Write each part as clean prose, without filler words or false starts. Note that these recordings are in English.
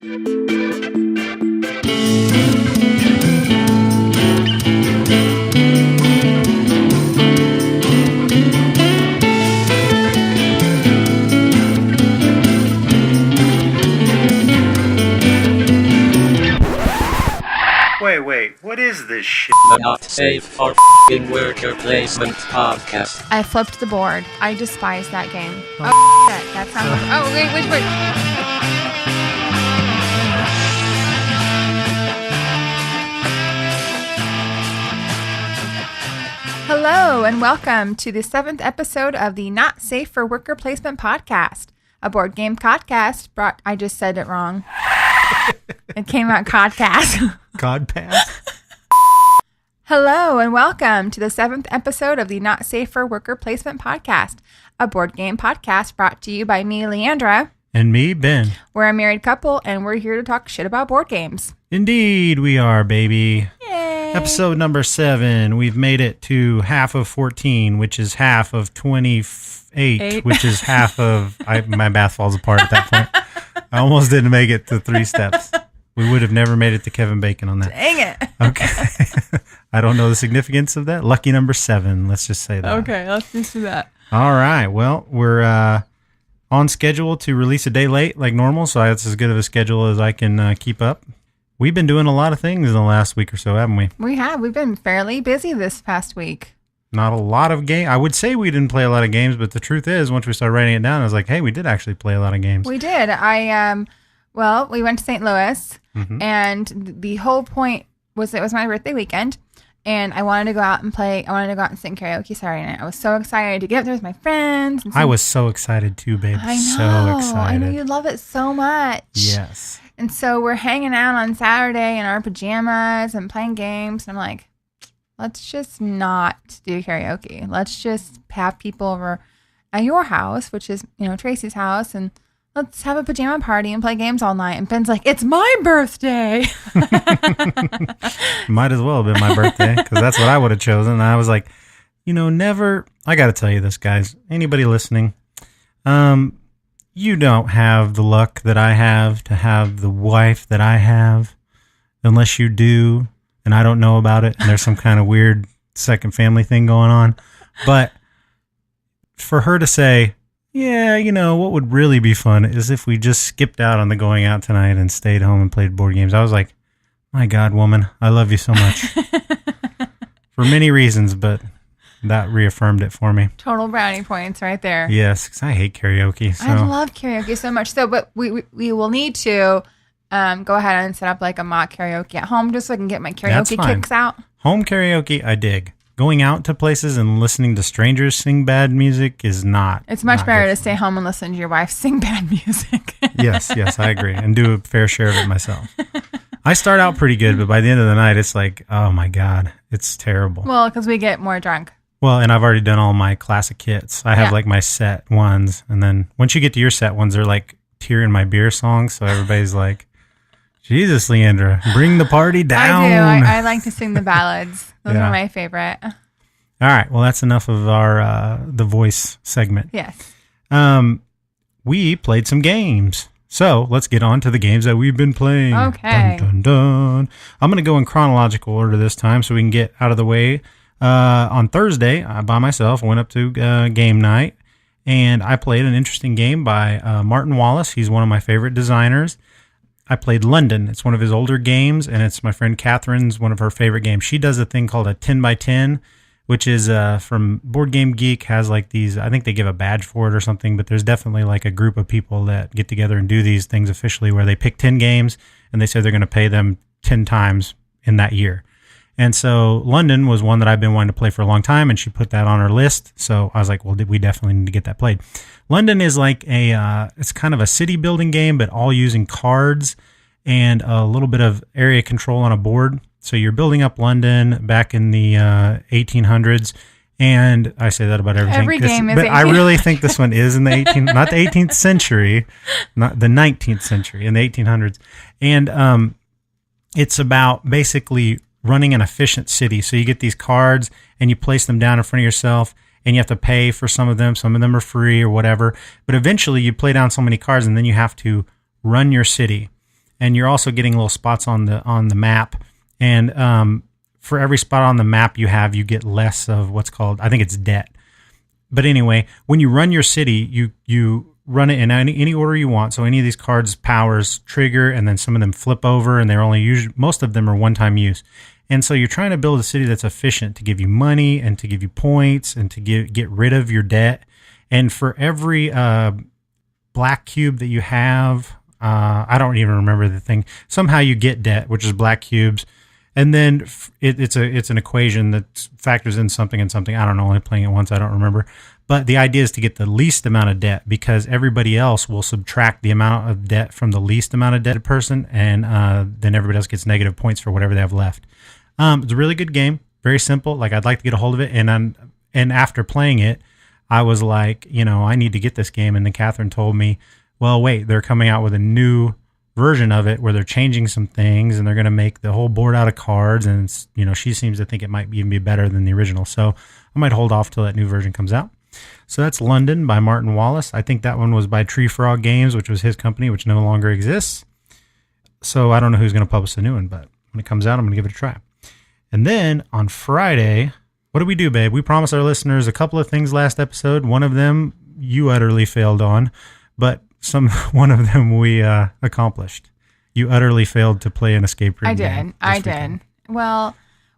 Wait, what is this shit? The Not Safe for F***ing Worker Placement podcast. I flipped the board. I despise that game. Oh, shit. That sounds like... Oh, wait. Hello, and welcome to the 7th episode of the Not Safe for Worker Placement podcast, a board game podcast brought... I just said it wrong. It came out codcast. Codpass? Hello, and welcome to the 7th episode of the Not Safe for Worker Placement podcast, a board game podcast brought to you by me, Leandra. And me, Ben. We're a married couple, and we're here to talk shit about board games. Indeed, we are, baby. Yay. Episode number 7. We've made it to half of 14, which is half of 28, which is half of... my math falls apart at that point. I almost didn't make it to 3 steps. We would have never made it to Kevin Bacon on that. Dang it. Okay. I don't know the significance of that. Lucky number 7. Let's just say that. Okay, let's just do that. All right. Well, we're on schedule to release a day late like normal, so that's as good of a schedule as I can keep up. We've been doing a lot of things in the last week or so, haven't we? We have. We've been fairly busy this past week. Not a lot of games. I would say we didn't play a lot of games, but the truth is, once we started writing it down, I was like, hey, we did actually play a lot of games. We did. Well, we went to St. Louis, and the whole point was it was my birthday weekend, and I wanted to go out and play. I wanted to go out and sing karaoke Saturday night. I was so excited to get up there with my friends. And I was so excited too, babe. I know. So excited. I know you love it so much. Yes. And so we're hanging out on Saturday in our pajamas and playing games, and I'm like, let's just not do karaoke. Let's just have people over at your house, which is, Tracy's house, and let's have a pajama party and play games all night. And Ben's like, it's my birthday. Might as well have been my birthday, because that's what I would have chosen. And I was like, never. I got to tell you this, guys. Anybody listening, you don't have the luck that I have to have the wife that I have, unless you do. And I don't know about it, and there's some kind of weird second family thing going on. But for her to say, yeah, what would really be fun is if we just skipped out on the going out tonight and stayed home and played board games. I was like, my God, woman, I love you so much. For many reasons, but that reaffirmed it for me. Total brownie points right there. Yes, because I hate karaoke. So. I love karaoke so much. But we will need to... go ahead and set up like a mock karaoke at home just so I can get my karaoke kicks out. Home karaoke, I dig. Going out to places and listening to strangers sing bad music is not. It's much better to stay home and listen to your wife sing bad music. Yes, I agree. And do a fair share of it myself. I start out pretty good, but by the end of the night, it's like, oh my God, it's terrible. Well, because we get more drunk. Well, and I've already done all my classic hits. I have like my set ones. And then once you get to your set ones, they're like Tear in My Beer songs. So everybody's like, Jesus, Leandra, bring the party down. I do. I like to sing the ballads. Those are my favorite. All right. Well, that's enough of our the voice segment. Yes. We played some games. So let's get on to the games that we've been playing. Okay. Dun, dun, dun. I'm going to go in chronological order this time so we can get out of the way. On Thursday, I by myself went up to game night, and I played an interesting game by Martin Wallace. He's one of my favorite designers. I played London. It's one of his older games, and it's my friend Catherine's one of her favorite games. She does a thing called a 10 by 10, which is from Board Game Geek, has like these, I think they give a badge for it or something, but there's definitely like a group of people that get together and do these things officially where they pick 10 games, and they say they're going to pay them 10 times in that year. And so London was one that I've been wanting to play for a long time, and she put that on her list. So I was like, well, we definitely need to get that played. London is like it's kind of a city building game, but all using cards and a little bit of area control on a board. So you're building up London back in the 1800s. And I say that about everything. Every game is but I really think this one is in the not the 18th century, not the 19th century, in the 1800s. And it's about basically running an efficient city. So you get these cards and you place them down in front of yourself, and you have to pay for some of them. Some of them are free or whatever. But eventually you play down so many cards, and then you have to run your city. and you're also getting little spots on the map. And for every spot on the map you have, you get less of what's called, I think it's debt. But anyway, when you run your city, you run it in any order you want. So any of these cards powers trigger, and then some of them flip over, and they're only usually, most of them are one-time use. And so you're trying to build a city that's efficient to give you money and to give you points and to get rid of your debt. And for every black cube that you have, I don't even remember the thing. Somehow you get debt, which is black cubes. And then it's an equation that factors in something and something. I don't know. Only playing it once. I don't remember. But the idea is to get the least amount of debt, because everybody else will subtract the amount of debt from the least amount of debt person, and then everybody else gets negative points for whatever they have left. It's a really good game. Very simple. Like, I'd like to get a hold of it. And after playing it, I was like, I need to get this game. And then Catherine told me, well, wait, they're coming out with a new version of it where they're changing some things, and they're going to make the whole board out of cards. And she seems to think it might even be better than the original. So I might hold off till that new version comes out. So that's London by Martin Wallace. I think that one was by Tree Frog Games, which was his company, which no longer exists. So I don't know who's going to publish the new one, but when it comes out, I'm going to give it a try. And then on Friday, what did we do, babe? We promised our listeners a couple of things last episode. One of them you utterly failed on, but one of them we accomplished. You utterly failed to play an escape room game. I did. Well,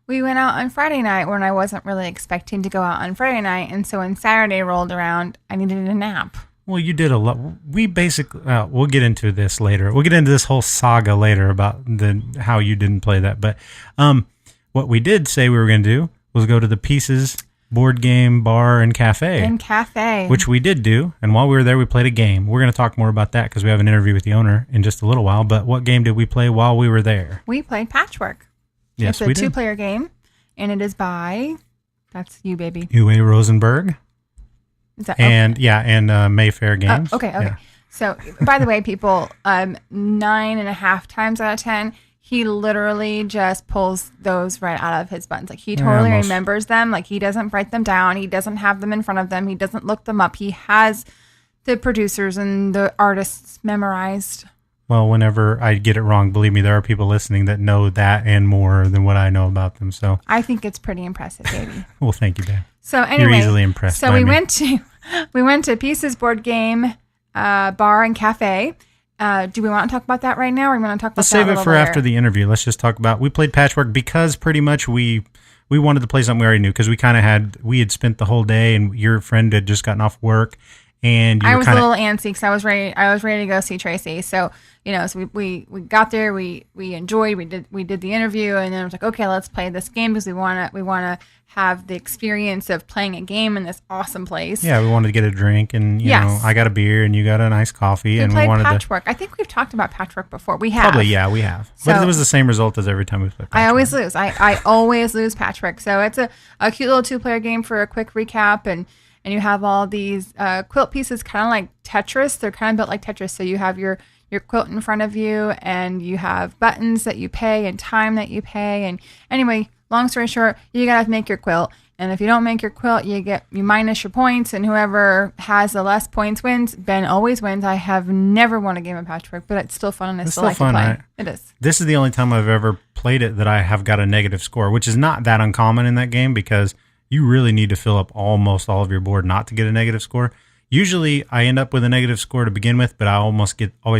we went out on Friday night when I wasn't really expecting to go out on Friday night. And so when Saturday rolled around, I needed a nap. Well, you did a lot. We basically, we'll get into this later. We'll get into this whole saga later about how you didn't play that. But what we did say we were going to do was go to the Pieces board game bar and cafe. Which we did do. And while we were there, we played a game. We're going to talk more about that because we have an interview with the owner in just a little while. But what game did we play while we were there? We played Patchwork. Yes, it's a two-player game, and it is by, that's you, baby. Uwe Rosenberg. Is that, and Mayfair Games. Okay. Yeah. So, by the way, people, 9.5 times out of 10, he literally just pulls those right out of his buttons. Like, he totally remembers them. Like, he doesn't write them down. He doesn't have them in front of them. He doesn't look them up. He has the producers and the artists memorized. Well, whenever I get it wrong, believe me, there are people listening that know that and more than what I know about them. So I think it's pretty impressive, baby. Well, thank you, Dan. So anyway, you're easily impressed. So we went to Pieces Board Game Bar and Cafe. Do we want to talk about that right now, or we want to talk about Let's that save it for later? after the interview. Let's just talk about, we played Patchwork because pretty much we wanted to play something we already knew, because we had spent the whole day, and your friend had just gotten off work. And I was a little antsy because I was ready to go see Tracy. So, so we got there, we enjoyed, we did the interview, and then I was like, okay, let's play this game because we want to have the experience of playing a game in this awesome place. Yeah, we wanted to get a drink, and you know, I got a beer and you got a nice coffee, and we wanted Patchwork. I think we've talked about Patchwork before. We have. Probably, yeah, we have. So, but it was the same result as every time we play Patchwork. I always lose. I always lose Patchwork. So it's a cute little 2-player game for a quick recap, and you have all these quilt pieces, kind of like Tetris. They're kind of built like Tetris. So you have your quilt in front of you, and you have buttons that you pay and time that you pay. And anyway, long story short, you got to make your quilt. And if you don't make your quilt, you minus your points, and whoever has the less points wins. Ben always wins. I have never won a game of Patchwork, but it's still fun, and I still like to play. Right? It is. This is the only time I've ever played it that I have got a negative score, which is not that uncommon in that game, because you really need to fill up almost all of your board not to get a negative score. Usually I end up with a negative score to begin with, but I always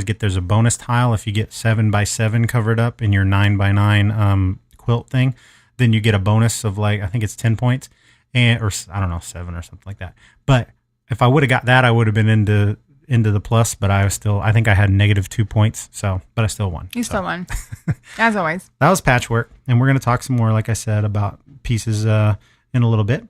get there's a bonus tile. If you get 7x7 covered up in your 9x9 quilt thing, then you get a bonus of, like, I think it's 10 points, or I don't know, 7 or something like that. But if I would have got that, I would have been into the plus, but I think I had -2 points. So, but I still won. You still won, as always. That was Patchwork, and we're going to talk some more, like I said, about Pieces in a little bit.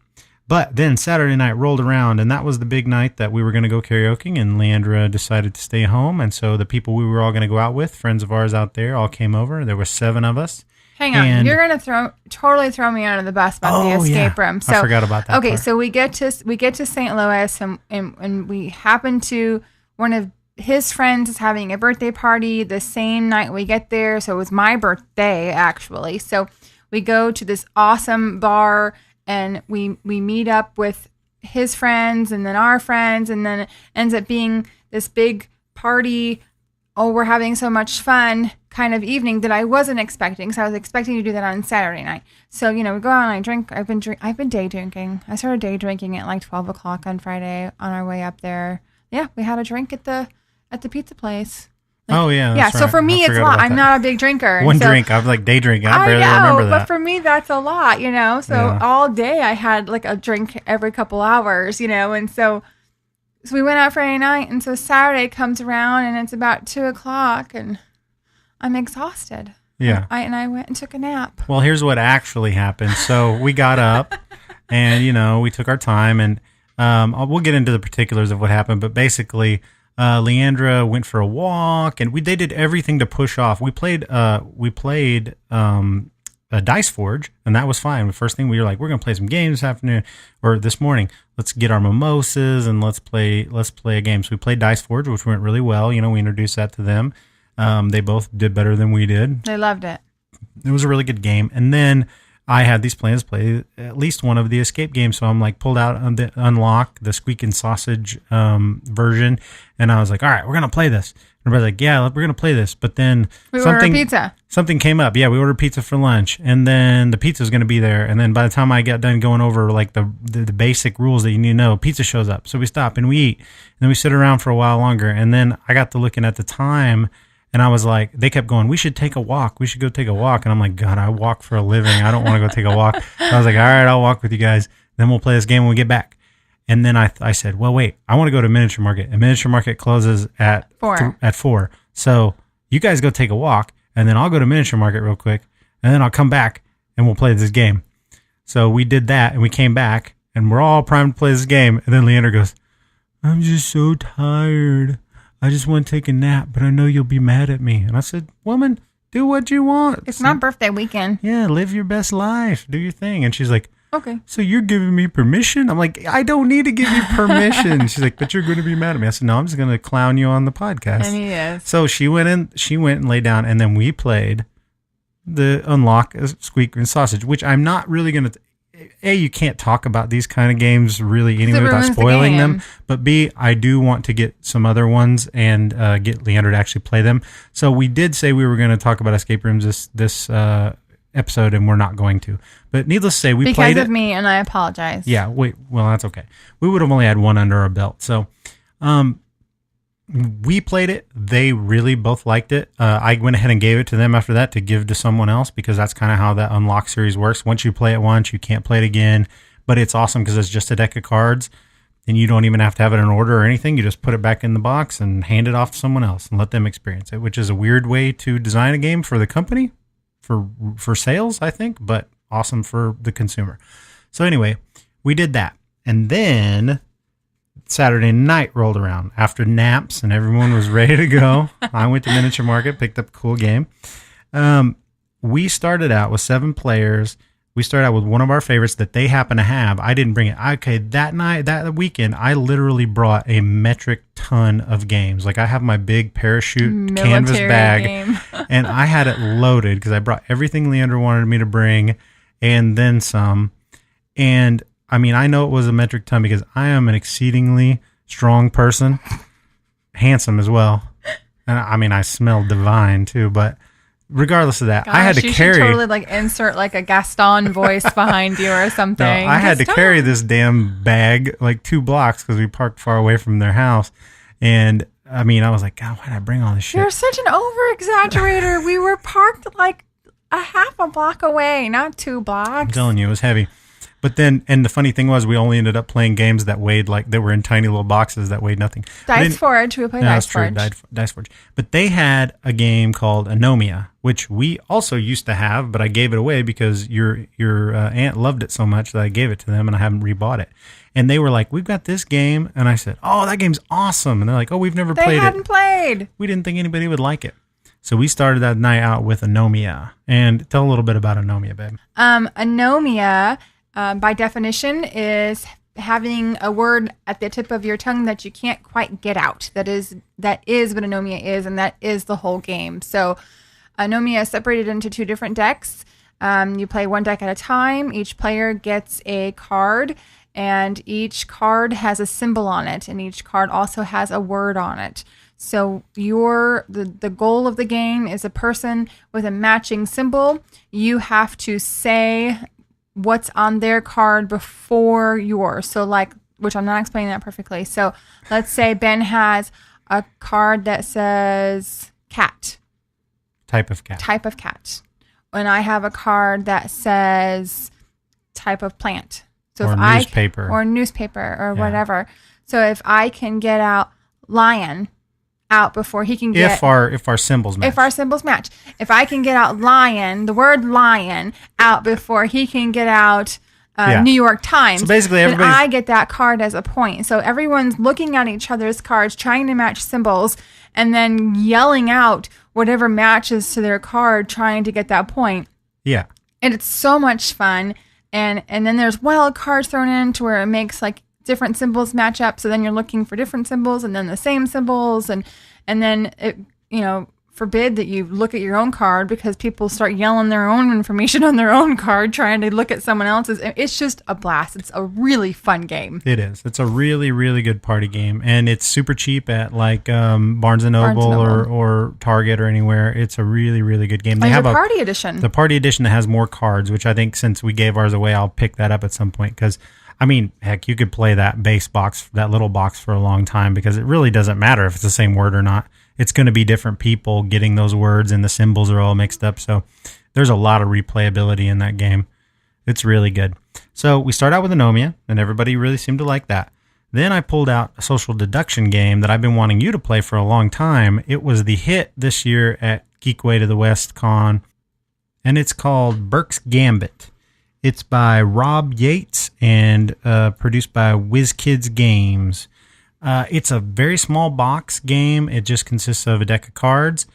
But then Saturday night rolled around, and that was the big night that we were going to go karaoke, and Leandra decided to stay home. And so the people we were all going to go out with, friends of ours out there, all came over. There were 7 of us. Hang on, you're going to totally throw me under the bus about the escape room. So I forgot about that. Okay, part. So we get to St. Louis, and we happen to, one of his friends is having a birthday party the same night we get there. So it was my birthday, actually. So we go to this awesome bar, and we meet up with his friends and then our friends, and then it ends up being this big party oh, we're having so much fun kind of evening that I wasn't expecting. So I was expecting to do that on Saturday night. So, we go out and I drink. I've been day drinking. I started day drinking at like 12 o'clock on Friday on our way up there. Yeah, we had a drink at the pizza place. Oh, yeah. Yeah, so right. for me, it's a lot. I'm not a big drinker. One drink. I was like day drinking. I barely remember that. But for me, that's a lot, So all day I had like a drink every couple hours, and so we went out Friday night, and so Saturday comes around, and it's about 2 o'clock, and I'm exhausted. Yeah. I went and took a nap. Well, here's what actually happened. So we got up, and we took our time, and we'll get into the particulars of what happened, but basically, Leandra went for a walk, and they did everything to push off. We played a Dice Forge, and that was fine. The first thing we were like, we're gonna play some games this afternoon or this morning. Let's get our mimosas and let's play a game. So we played Dice Forge, which went really well. We introduced that to them. They both did better than we did. They loved it. It was a really good game. And then I had these plans to play at least one of the escape games. So I'm like pulled out the Unlock, the Squeak and Sausage version. And I was like, all right, we're going to play this. And everybody's like, yeah, we're going to play this. But then we ordered pizza. Something came up. Yeah, we ordered pizza for lunch. And then the pizza was going to be there. And then by the time I got done going over like the basic rules that you need to know, pizza shows up. So we stop and we eat. And then we sit around for a while longer. And then I got to looking at the time. And I was like, they kept going, we should take a walk. We should go take a walk. And I'm like, God, I walk for a living. I don't want to go take a walk. So I was like, all right, I'll walk with you guys. Then we'll play this game when we get back. And then I said, well, wait, I want to go to Miniature Market. And Miniature Market closes at 4. So you guys go take a walk. And then I'll go to Miniature Market real quick. And then I'll come back and we'll play this game. So we did that and we came back and we're all primed to play this game. And then Leander goes, I'm just so tired. I just want to take a nap, but I know you'll be mad at me. And I said, woman, do what you want. It's not birthday weekend. Yeah, live your best life. Do your thing. And she's like, okay. So you're giving me permission? I'm like, I don't need to give you permission. She's like, but you're going to be mad at me. I said, no, I'm just going to clown you on the podcast. And he is. So she went and laid down, and then we played the Unlock, Squeak and Sausage, which I'm not really going to... A, you can't talk about these kind of games really anyway without spoiling them. But B, I do want to get some other ones and get Leander to actually play them. So we did say we were going to talk about escape rooms this episode, and we're not going to. But needless to say, we played it. Because of me, and I apologize. Yeah, well, that's okay. We would have only had one under our belt. So we played it. They really both liked it. I went ahead and gave it to them after that to give to someone else because that's kind of how that Unlock series works. Once you play it once, you can't play it again. But it's awesome because it's just a deck of cards, and you don't even have to have it in order or anything. You just put it back in the box and hand it off to someone else and let them experience it, which is a weird way to design a game for the company, for sales, I think, but awesome for the consumer. So anyway, we did that. And then Saturday night rolled around after naps and everyone was ready to go. I went to Miniature Market, picked up a cool game. We started out with 7 players. We started out with one of our favorites that they happen to have. I didn't bring it. Okay, that weekend, I literally brought a metric ton of games. Like I have my big parachute canvas bag, and I had it loaded because I brought everything Leander wanted me to bring and then some. And I mean, I know it was a metric ton because I am an exceedingly strong person, handsome as well. And I mean, I smell divine too, but regardless of that, gosh, I had to carry. Should totally like insert like a Gaston voice behind you or something. No, I had to carry this damn bag like 2 blocks because we parked far away from their house. And I mean, I was like, God, why did I bring all this shit? You're such an over-exaggerator. We were parked like a half a block away, not 2 blocks. I'm telling you, it was heavy. But then, and the funny thing was, we only ended up playing games that weighed like that were in tiny little boxes that weighed nothing. Dice Forge, we played Dice Forge. Dice Forge. But they had a game called Anomia, which we also used to have, but I gave it away because your aunt loved it so much that I gave it to them, and I haven't rebought it. And they were like, "We've got this game," and I said, "Oh, that game's awesome!" And they're like, "Oh, we've never played it." They hadn't played. We didn't think anybody would like it. So we started that night out with Anomia. And tell a little bit about Anomia, babe. Anomia, by definition, is having a word at the tip of your tongue that you can't quite get out. That is what Anomia is, and that is the whole game. So Anomia is separated into 2 different decks. You play 1 deck at a time. Each player gets a card, and each card has a symbol on it, and each card also has a word on it. So the goal of the game is a person with a matching symbol. You have to say what's on their card before yours. So which I'm not explaining that perfectly. So let's say Ben has a card that says cat. Type of cat. Type of cat. And I have a card that says type of plant. So or if newspaper. Or newspaper or whatever. So if I can get out lion out before he can get... If our symbols match. If our symbols match. If I can get out lion, the word lion, out before he can get out New York Times, so basically then I get that card as a point. So everyone's looking at each other's cards, trying to match symbols, and then yelling out whatever matches to their card, trying to get that point. Yeah. And it's so much fun. And then there's wild cards thrown in to where it makes different symbols match up. So then you're looking for different symbols and then the same symbols. And then it, forbid that you look at your own card because people start yelling their own information on their own card, trying to look at someone else's. It's just a blast. It's a really fun game. It is. It's a really, really good party game. And it's super cheap at Barnes & Noble or Target or anywhere. It's a really, really good game. They have a party edition. The party edition that has more cards, which I think since we gave ours away, I'll pick that up at some point because heck, you could play that base box, that little box for a long time because it really doesn't matter if it's the same word or not. It's going to be different people getting those words and the symbols are all mixed up. So there's a lot of replayability in that game. It's really good. So we start out with Anomia, and everybody really seemed to like that. Then I pulled out a social deduction game that I've been wanting you to play for a long time. It was the hit this year at Geekway to the West Con, and it's called Burke's Gambit. It's by Rob Yates and produced by WizKids Games. It's a very small box game. It just consists of a deck of cards.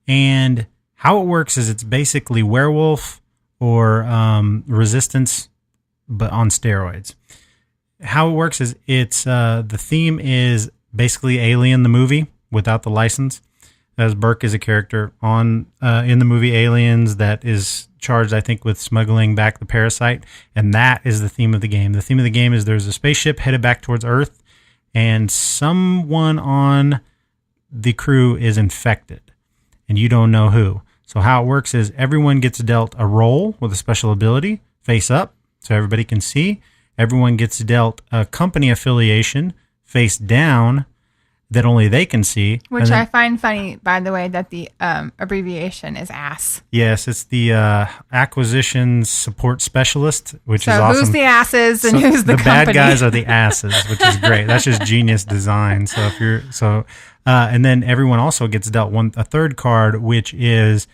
And how it works is it's basically Werewolf or Resistance, but on steroids. How it works is it's the theme is basically Alien the movie without the license. As Burke is a character on in the movie Aliens that is charged, I think, with smuggling back the parasite. And that is the theme of the game. The theme of the game is there's a spaceship headed back towards Earth. And someone on the crew is infected, and you don't know who. So how it works is everyone gets dealt a role with a special ability, face up, so everybody can see. Everyone gets dealt a company affiliation, face down, that only they can see. Which I find funny, by the way, that the abbreviation is ASS. Yes, it's the Acquisition Support Specialist, which is awesome. So who's the asses and who's the company? The bad guys are the asses, which is great. That's just genius design. So and then everyone also gets dealt a third card, which is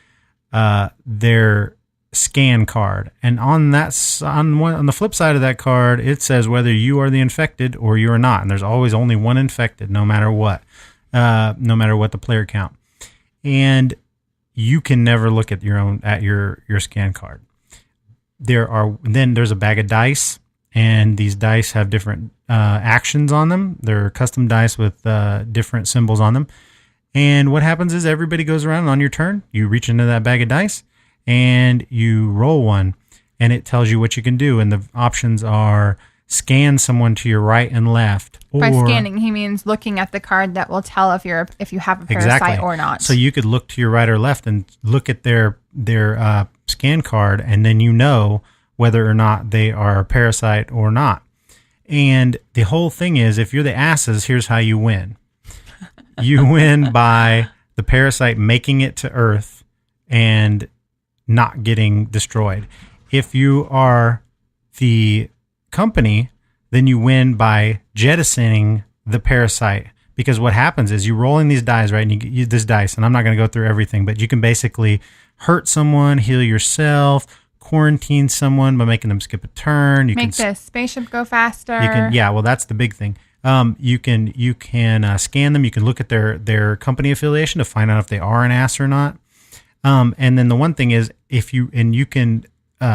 their scan card. And on the flip side of that card, it says whether you are the infected or you are not. And there's always only one infected, no matter what the player count. And you can never look at your scan card. There's a bag of dice, and these dice have different actions on them. They're custom dice with different symbols on them. And what happens is everybody goes around, and on your turn, you reach into that bag of dice and you roll one, and it tells you what you can do. And the options are scan someone to your right and left. By scanning, he means looking at the card that will tell if you have a parasite or not. So you could look to your right or left and look at their scan card, and then you know whether or not they are a parasite or not. And the whole thing is, if you're the asses, here's how you win. You win by the parasite making it to Earth and not getting destroyed. If you are the company, then you win by jettisoning the parasite. Because what happens is you roll in these dice, right? And you this dice, and I'm not going to go through everything, but you can basically hurt someone, heal yourself, quarantine someone by making them skip a turn. You Make the spaceship go faster. Well, that's the big thing. You can scan them. You can look at their company affiliation to find out if they are an ass or not. And then the one thing is you can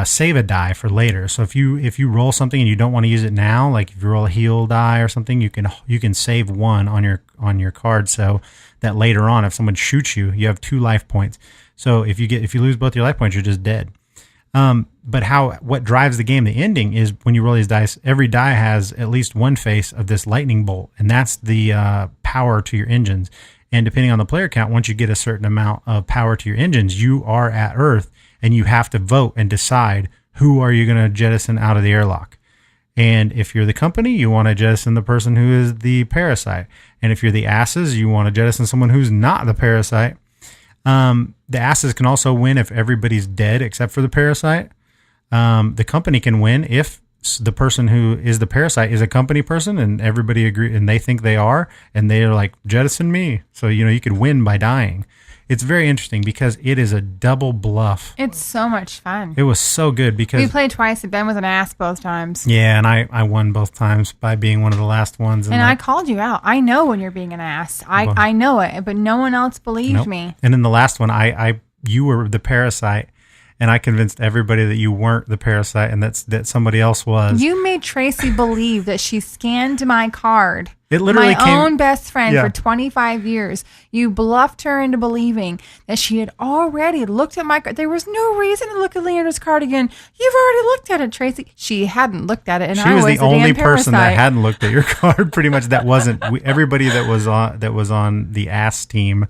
save a die for later. So if you roll something and you don't want to use it now, like if you roll a heal die or something, you can save one on your card so that later on, if someone shoots you, you have 2 life points. So if you lose both your life points, you're just dead. But what drives the game, the ending, is when you roll these dice, every die has at least one face of this lightning bolt, and that's the power to your engines. And depending on the player count, once you get a certain amount of power to your engines, you are at Earth, and you have to vote and decide who are you going to jettison out of the airlock. And if you're the company, you want to jettison the person who is the parasite. And if you're the asses, you want to jettison someone who's not the parasite. The asses can also win if everybody's dead except for the parasite. The company can win if the person who is the parasite is a company person and everybody agree and they think they are, and they're like, jettison me. So, you could win by dying. It's very interesting because it is a double bluff. It's so much fun. It was so good because we played twice and Ben was an ass both times. Yeah, and I won both times by being one of the last ones. And I called you out. I know when you're being an ass. I know it, but no one else believed me. And in the last one, you were the parasite. And I convinced everybody that you weren't the parasite and that somebody else was. You made Tracy believe that she scanned my card. It literally my own best friend for 25 years. You bluffed her into believing that she had already looked at my card. There was no reason to look at Leandra's card again. You've already looked at it, Tracy. She hadn't looked at it, and she was the only person that parasite. hadn't looked at your card. Pretty much, that wasn't everybody that was on the ass team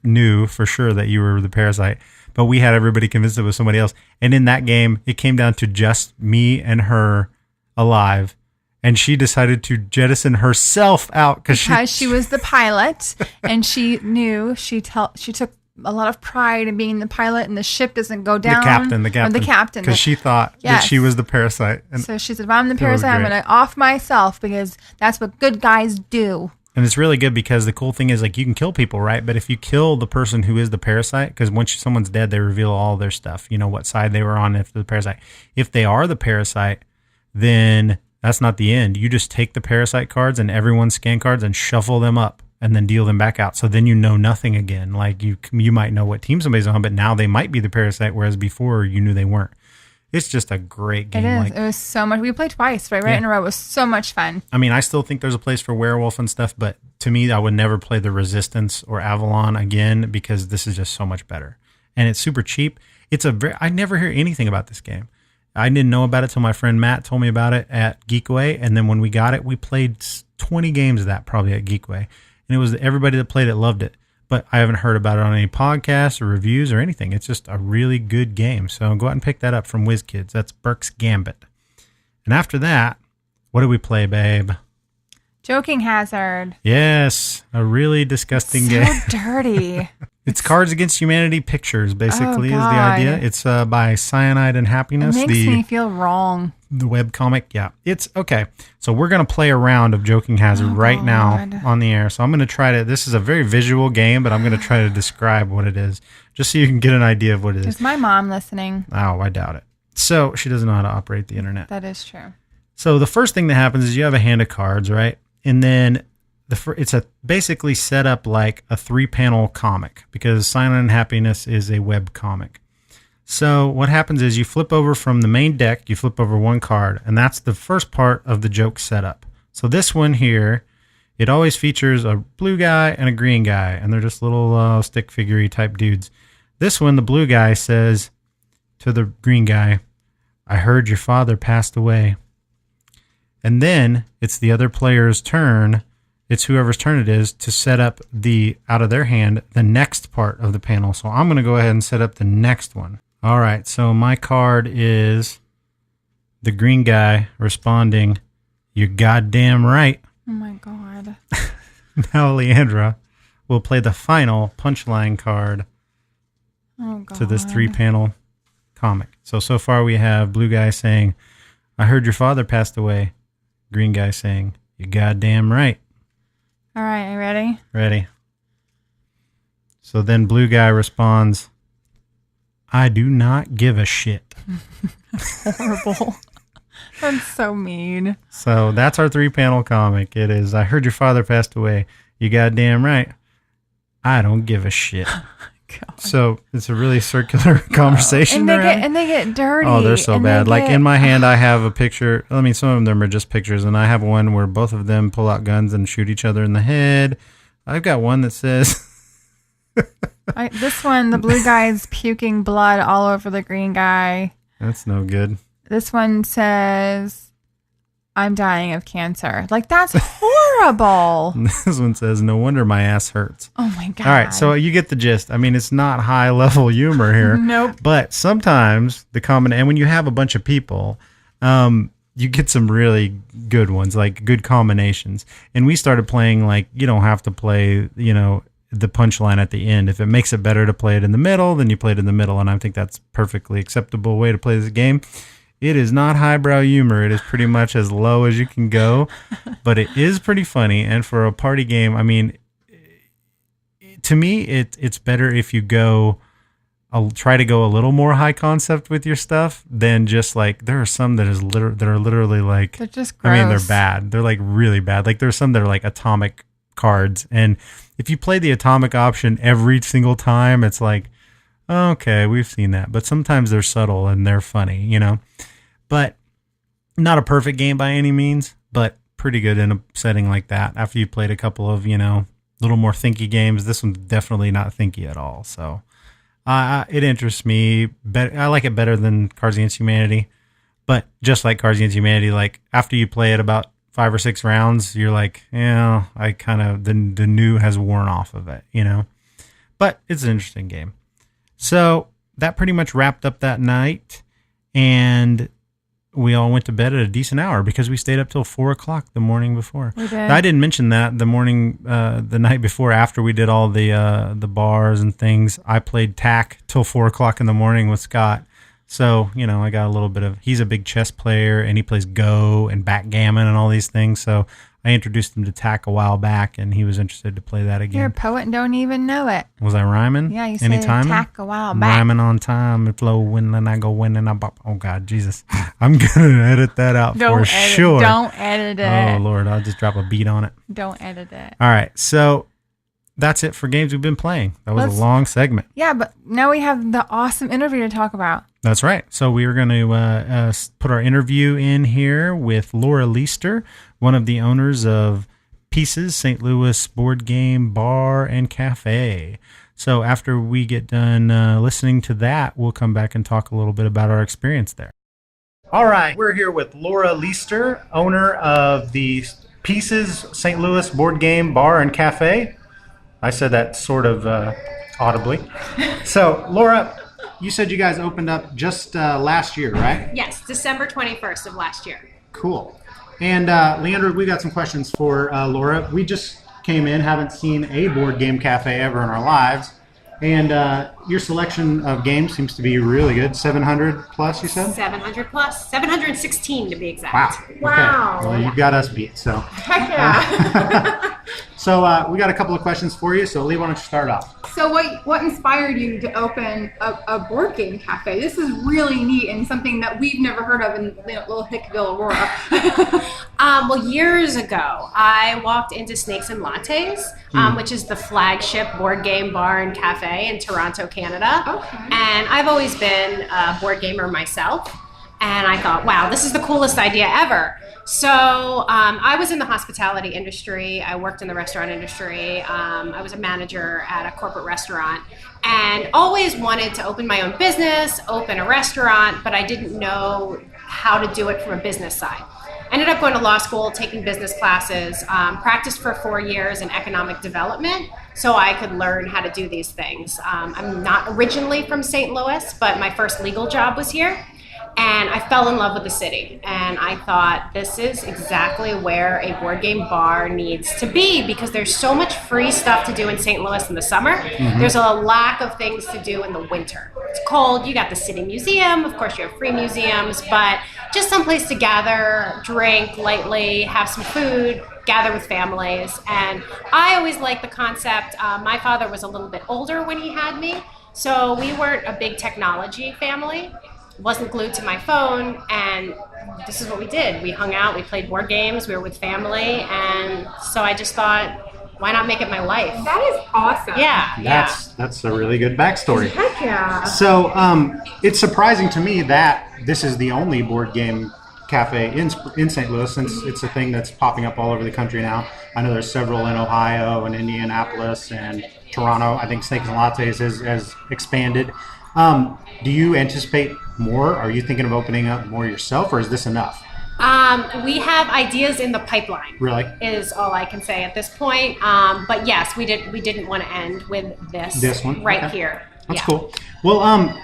knew for sure that you were the parasite. But we had everybody convinced it was somebody else. And in that game, it came down to just me and her alive. And she decided to jettison herself out because she was the pilot, and she knew she took a lot of pride in being the pilot, and the ship doesn't go down. The captain, because she thought that she was the parasite. And so she said, "If I'm the parasite, I'm going to off myself because that's what good guys do." And it's really good because the cool thing is, like, you can kill people, right? But if you kill the person who is the parasite, because once someone's dead, they reveal all their stuff, what side they were on if they're the parasite. If they are the parasite, then that's not the end. You just take the parasite cards and everyone's scan cards and shuffle them up and then deal them back out. So then you know nothing again. Like, you might know what team somebody's on, but now they might be the parasite, whereas before you knew they weren't. It's just a great game. It is. It was so much. We played twice, right in a row. It was so much fun. I mean, I still think there's a place for werewolf and stuff, but to me, I would never play the Resistance or Avalon again because this is just so much better. And it's super cheap. I never hear anything about this game. I didn't know about it till my friend Matt told me about it at Geekway. And then when we got it, we played 20 games of that probably at Geekway. And it was everybody that played it loved it. But I haven't heard about it on any podcasts or reviews or anything. It's just a really good game. So go out and pick that up from WizKids. That's Burke's Gambit. And after that, what do we play, babe? Joking Hazard. Yes, a really disgusting game. So dirty. It's Cards Against Humanity Pictures, basically, is the idea. It's by Cyanide and Happiness. It makes me feel wrong. The webcomic, yeah. It's okay. So we're going to play a round of Joking Hazard now on the air. So I'm going to try to, this is a very visual game, but I'm going to try to describe what it is, just so you can get an idea of what it is. Is my mom listening? Oh, I doubt it. So she doesn't know how to operate the internet. That is true. So the first thing that happens is you have a hand of cards, right? And then it's basically set up like a 3-panel comic because Cyanide and Happiness is a web comic. So what happens is you flip over from the main deck, you flip over one card, and that's the first part of the joke setup. So this one here, it always features a blue guy and a green guy, and they're just little stick figure-y type dudes. This one, the blue guy says to the green guy, "I heard your father passed away." And then it's the other player's turn. It's whoever's turn it is to set up out of their hand, the next part of the panel. So I'm going to go ahead and set up the next one. All right, so my card is the green guy responding, "You're goddamn right." Oh, my God. Now Leandra will play the final punchline card to this 3-panel comic. So far we have blue guy saying, "I heard your father passed away." Green guy saying, "You're goddamn right." All right, are you ready? Ready. So then blue guy responds, "I do not give a shit." Horrible. That's so mean. So that's our 3-panel comic. It is, "I heard your father passed away." "You goddamn right. I don't give a shit." God. So it's a really circular conversation. And they get dirty. Oh, they're so bad. Like in my hand, I have a picture. I mean, some of them are just pictures, and I have one where both of them pull out guns and shoot each other in the head. I've got one that says... This one, the blue guy's puking blood all over the green guy. That's no good. This one says, I'm dying of cancer. Like, that's horrible. This one says, no wonder my ass hurts. Oh, my God. All right, so you get the gist. I mean, it's not high-level humor here. Nope. But sometimes and when you have a bunch of people, you get some really good ones, like good combinations. And we started playing, like, you don't have to play, the punchline at the end. If it makes it better to play it in the middle, then you play it in the middle, and I think that's perfectly acceptable way to play this game. It is not highbrow humor. It is pretty much as low as you can go, but it is pretty funny. And for a party game, I mean, to me, it's better if you I'll try to go a little more high concept with your stuff than just like, there are some that are literally like, they're just gross. I mean, they're bad. They're like really bad. Like there's some that are like atomic cards. And if you play the atomic option every single time, it's like, okay, we've seen that. But sometimes they're subtle and they're funny, But not a perfect game by any means, but pretty good in a setting like that. After you played a couple of, little more thinky games, this one's definitely not thinky at all. So it interests me. I like it better than Cards Against Humanity. But just like Cards Against Humanity, like after you play it about 5 or 6 rounds, you're like, yeah, I kind of, the new has worn off of it, But it's an interesting game. So that pretty much wrapped up that night. And we all went to bed at a decent hour because we stayed up till 4 o'clock the morning before. We did. Now, I didn't mention that the night before, after we did all the bars and things, I played tack till 4 o'clock in the morning with Scott. So, I got a little bit he's a big chess player and he plays Go and backgammon and all these things. So I introduced him to tack a while back and he was interested to play that again. You're a poet and don't even know it. Was I rhyming? Yeah, you said tack a while back. Rhyming on time and flow when I go when and I bop. Oh, God, Jesus. I'm going to edit that out sure. Don't edit it. Oh, Lord, I'll just drop a beat on it. Don't edit it. All right, so that's it for games we've been playing. That was a long segment. Yeah, but now we have the awesome interview to talk about. That's right. So we are going to put our interview in here with Laura Leister, one of the owners of Pieces, St. Louis board game bar and cafe. So after we get done listening to that, we'll come back and talk a little bit about our experience there. All right. We're here with Laura Leister, owner of the Pieces, St. Louis board game bar and cafe. I said that sort of audibly. So, Laura, you said you guys opened up just last year, right? Yes, December 21st of last year. Cool. And Leandra, we got some questions for Laura. We just came in, haven't seen a board game cafe ever in our lives. And your selection of games seems to be really good. 700 plus, you said? 700 plus. 716 to be exact. Wow. Okay. Well, you've got us beat, so. Heck yeah. So we got a couple of questions for you. So Lee, why don't you start off? So what inspired you to open a board game cafe? This is really neat and something that we've never heard of in little Hickville, Aurora. Well, years ago, I walked into Snakes and Lattes, which is the flagship board game bar and cafe in Toronto, Canada. Okay. And I've always been a board gamer myself. And I thought, wow, this is the coolest idea ever. So I was in the hospitality industry. I worked in the restaurant industry. I was a manager at a corporate restaurant and always wanted to open my own business, open a restaurant, but I didn't know how to do it from a business side. Ended up going to law school, taking business classes, practiced for 4 years in economic development so I could learn how to do these things. I'm not originally from St. Louis, but my first legal job was here. And I fell in love with the city. And I thought, this is exactly where a board game bar needs to be because there's so much free stuff to do in St. Louis in the summer. Mm-hmm. There's a lack of things to do in the winter. It's cold. You got the city museum. Of course, you have free museums, but just someplace to gather, drink lightly, have some food, gather with families. And I always liked the concept. My father was a little bit older when he had me, so we weren't a big technology family. Wasn't glued to my phone, and this is what we did. We hung out, we played board games, we were with family, and so I just thought, why not make it my life? That is awesome. Yeah. That's a really good backstory. Heck yeah. So it's surprising to me that this is the only board game cafe in St. Louis, since it's a thing that's popping up all over the country now. I know there's several in Ohio and Indianapolis and Toronto. I think Snakes and Lattes has expanded. Do you anticipate more? Are you thinking of opening up more yourself, or is this enough? We have ideas in the pipeline. Really? Is all I can say at this point. But yes, we didn't want to end with this one right okay. here. That's cool. Well,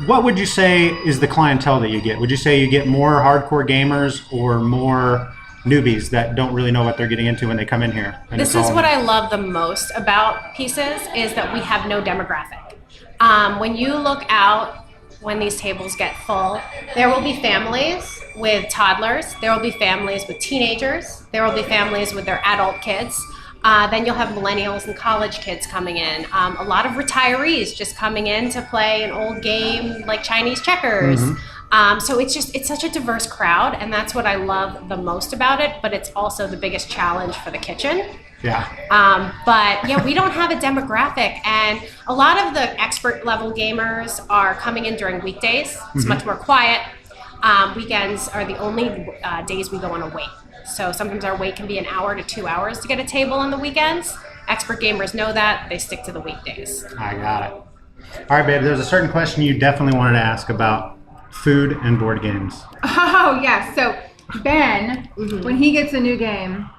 what would you say is the clientele that you get? Would you say you get more hardcore gamers or more newbies that don't really know what they're getting into when they come in here? This is what I love the most about Pieces is that we have no demographic. When you look out, when these tables get full, there will be families with toddlers, there will be families with teenagers, there will be families with their adult kids. Then you'll have millennials and college kids coming in. A lot of retirees just coming in to play an old game like Chinese checkers. So it's such a diverse crowd, and that's what I love the most about it, but it's also the biggest challenge for the kitchen. Yeah. But yeah, we don't have a demographic, and a lot of the expert level gamers are coming in during weekdays. It's much more quiet. Weekends are the only days we go on a wait. So sometimes our wait can be an hour to 2 hours to get a table on the weekends. Expert gamers know that. They stick to the weekdays. I got it. All right, babe, there's a certain question you definitely wanted to ask about food and board games. Oh, yeah. So Ben, when he gets a new game,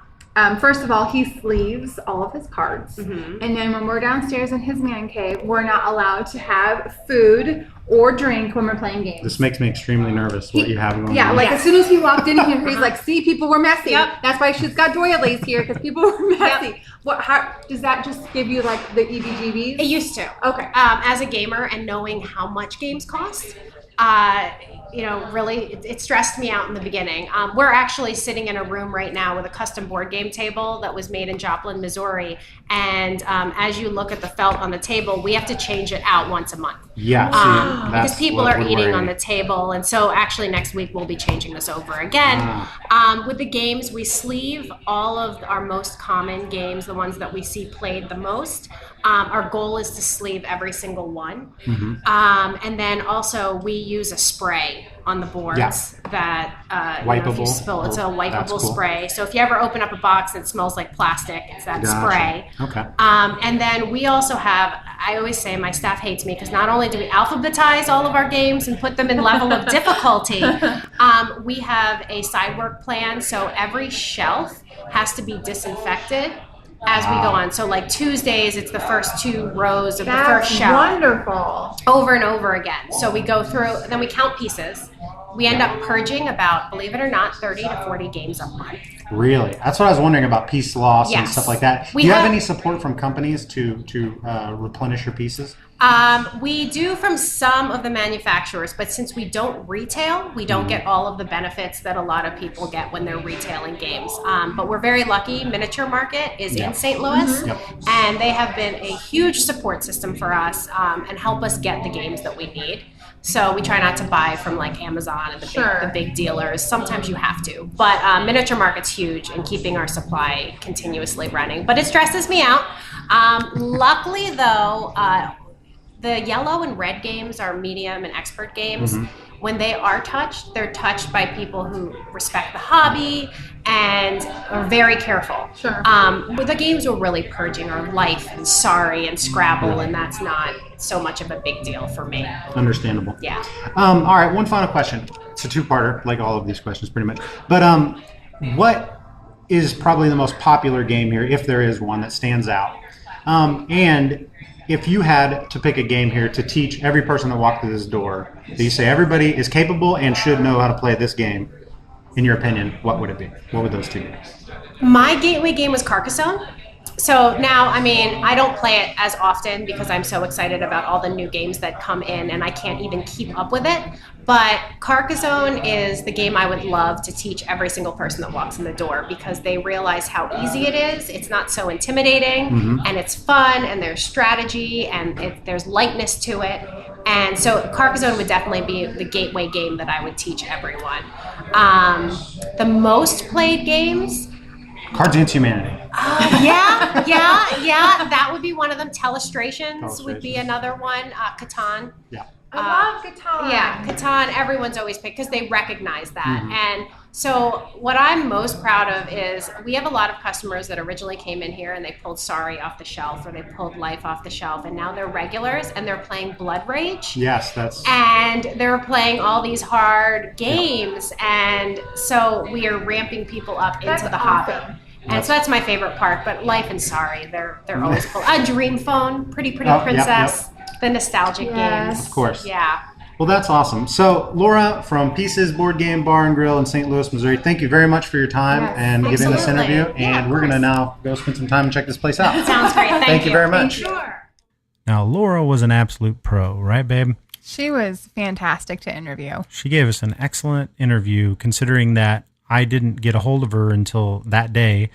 first of all, he sleeves all of his cards. And then when we're downstairs in his man cave, we're not allowed to have food or drink when we're playing games. This makes me extremely nervous, what you have going on. Yeah, like as soon as he walked in here, he's like, see, people were messy. Yep. That's why she's got doilies here, because people were messy. How does that just give you like the EBGBs? It used to. Okay. As a gamer and knowing how much games cost, really, it stressed me out in the beginning. We're actually sitting in a room right now with a custom board game table that was made in Joplin, Missouri. And as you look at the felt on the table, we have to change it out once a month. Yeah, because people are eating on the table. And so actually next week we'll be changing this over again. With the games, we sleeve all of our most common games, the ones that we see played the most. Our goal is to sleeve every single one. And then also we use a spray on the boards that wipeable. If you spill, it's a wipeable cool. spray. So if you ever open up a box and it smells like plastic, it's that spray. Okay. And then we also have, I always say my staff hates me because not only do we alphabetize all of our games and put them in level of difficulty, we have a side work plan. So every shelf has to be disinfected as we go on. So like Tuesdays, it's the first 2 rows of the first shelf. Wonderful. Over and over again. So we go through, then we count pieces. We end up purging about, believe it or not, 30 to 40 games a month. Really? That's what I was wondering about piece loss and stuff like that. Do you have any support from companies to replenish your pieces? We do from some of the manufacturers, but since we don't retail, we don't get all of the benefits that a lot of people get when they're retailing games. But we're very lucky. Miniature Market is in St. Louis, and they have been a huge support system for us and help us get the games that we need. So we try not to buy from like Amazon and the big dealers. Sometimes you have to. But Miniature Market's huge in keeping our supply continuously running. But it stresses me out. Luckily, though, the yellow and red games are medium and expert games. When they are touched, they're touched by people who respect the hobby and are very careful. But the games we're really purging are Life and Sorry and Scrabble, and that's not so much of a big deal for me. Understandable. Yeah. All right, one final question. It's a 2-parter, like all of these questions pretty much. But what is probably the most popular game here, if there is one, that stands out? And if you had to pick a game here to teach every person that walked through this door, that you say everybody is capable and should know how to play this game, in your opinion, what would it be? What would those 2 be? My gateway game was Carcassonne. So now, I mean, I don't play it as often because I'm so excited about all the new games that come in and I can't even keep up with it. But Carcassonne is the game I would love to teach every single person that walks in the door because they realize how easy it is. It's not so intimidating and it's fun and there's strategy and there's lightness to it. And so Carcassonne would definitely be the gateway game that I would teach everyone. The most played games? Cards Against Humanity. Yeah. That would be one of them. Telestrations would be another one. Catan. Yeah. I love Catan. Yeah, Catan, everyone's always picked because they recognize that. And so what I'm most proud of is we have a lot of customers that originally came in here and they pulled Sorry off the shelf or they pulled Life off the shelf, and now they're regulars and they're playing Blood Rage. Yes, that's... And they're playing all these hard games, and so we are ramping people up into the hobby. And so that's my favorite part. But Life and Sorry, they're always cool. A Dream Phone, Pretty Princess, the nostalgic games. Of course. Yeah. Well, that's awesome. So, Laura from Pieces Board Game Bar and Grill in St. Louis, Missouri, thank you very much for your time and giving this Absolutely. interview. And we're going to now go spend some time and check this place out. Sounds great. Thank you very much. Sure. Now, Laura was an absolute pro, right, babe? She was fantastic to interview. She gave us an excellent interview, considering that I didn't get a hold of her until that day.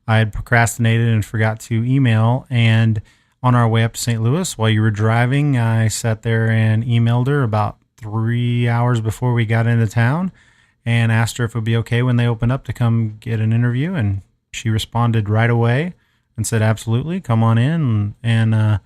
I had procrastinated and forgot to email, and on our way up to St. Louis, while you were driving, I sat there and emailed her about 3 hours before we got into town and asked her if it would be okay when they opened up to come get an interview, and she responded right away and said, absolutely, come on in. And as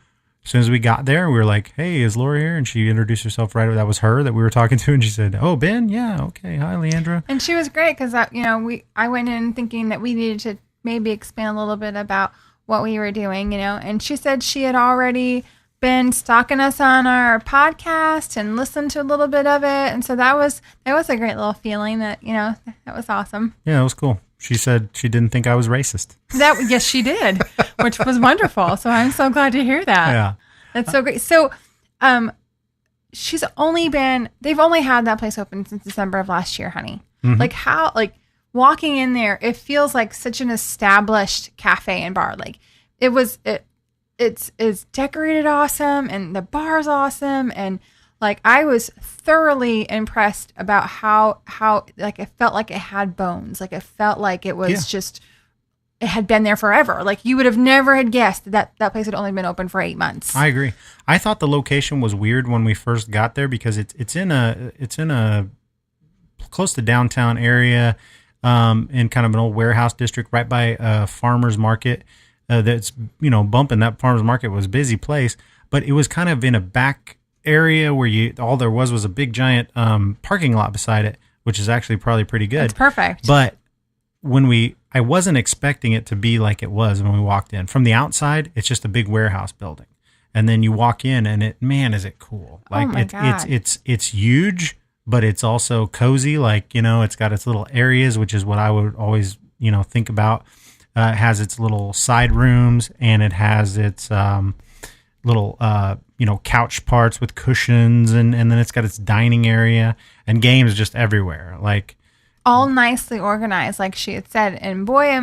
soon as we got there, we were like, hey, is Laura here? And she introduced herself right away. That was her that we were talking to, and she said, oh, Ben? Yeah, okay. Hi, Leandra. And she was great because, I went in thinking that we needed to maybe expand a little bit about what we were doing, and she said she had already been stalking us on our podcast and listened to a little bit of it. And so that was a great little feeling that was awesome. Yeah, it was cool. She said she didn't think I was racist. Yes, she did, which was wonderful. So I'm so glad to hear that. Yeah. That's so great. So, they've only had that place open since December of last year, honey. Mm-hmm. Walking in there, it feels like such an established cafe and bar. It's decorated awesome, and the bar's awesome, and I was thoroughly impressed about how it felt like it had bones. It felt like it was just, it had been there forever. You would have never had guessed that place had only been open for 8 months. I agree. I thought the location was weird when we first got there because it's in a close to downtown area, in kind of an old warehouse district right by a farmer's market. That's bumping. That farmer's market was a busy place, but it was kind of in a back area where all there was a big giant parking lot beside it, which is actually probably pretty good. It's perfect. But I wasn't expecting it to be like it was when we walked in. From the outside, it's just a big warehouse building, and then you walk in, and is it cool? Oh my God. It's huge, but it's also cozy. It's got its little areas, which is what I would always think about. It has its little side rooms, and it has its little couch parts with cushions, and then it's got its dining area and games just everywhere. All nicely organized, like she had said. And boy,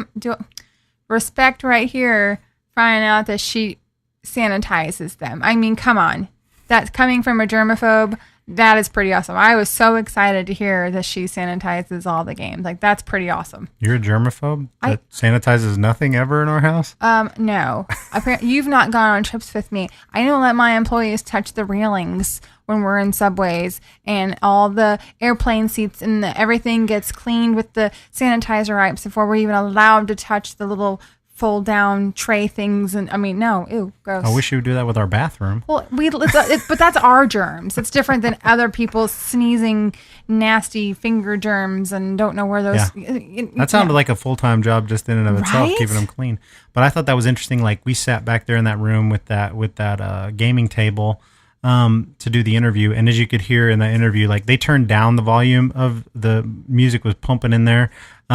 respect right here, finding out that she sanitizes them. I mean, come on. That's coming from a germaphobe. That is pretty awesome. I was so excited to hear that she sanitizes all the games. That's pretty awesome. You're a germaphobe that sanitizes nothing ever in our house? No. Apparently, you've not gone on trips with me. I don't let my employees touch the railings when we're in subways, and all the airplane seats and everything gets cleaned with the sanitizer wipes before we're even allowed to touch the little fold down tray things. And no, ew, gross. I wish you would do that with our bathroom. Well, but that's our germs. It's different than other people's sneezing, nasty finger germs and don't know where those. Yeah. That sounded like a full-time job just in and of itself, Right? keeping them clean. But I thought that was interesting. We sat back there in that room with that gaming table to do the interview, and as you could hear in that interview, they turned down the volume of the music was pumping in there.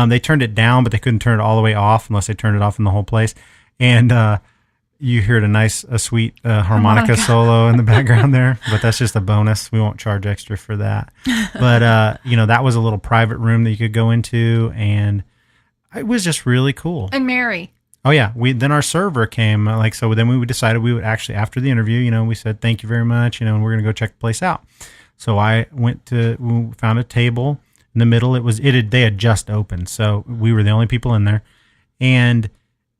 They turned it down, but they couldn't turn it all the way off unless they turned it off in the whole place. And you heard a sweet harmonica solo in the background there, but that's just a bonus. We won't charge extra for that. But that was a little private room that you could go into, and it was just really cool. And Mary. Oh yeah, then our server came. So then we decided we would actually, after the interview, we said thank you very much, and we're gonna go check the place out. So we found a table in the middle. They had just opened, so we were the only people in there, and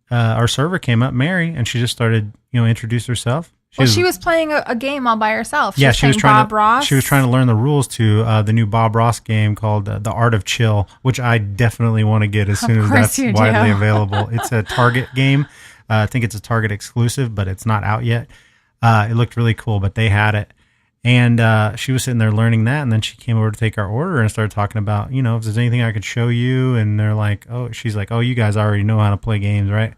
our server came up, Mary, and she just started introduce herself. She was playing a game all by herself. She was trying Bob Ross. She was trying to learn the rules to the new Bob Ross game called The Art of Chill, which I definitely want to get as soon as that's widely available. It's a Target game. I think it's a Target exclusive, but it's not out yet. It looked really cool, but they had it. And she was sitting there learning that, and then she came over to take our order and started talking about, you know, if there's anything I could show you. And they're like, oh, she's like, oh, you guys already know how to play games, right?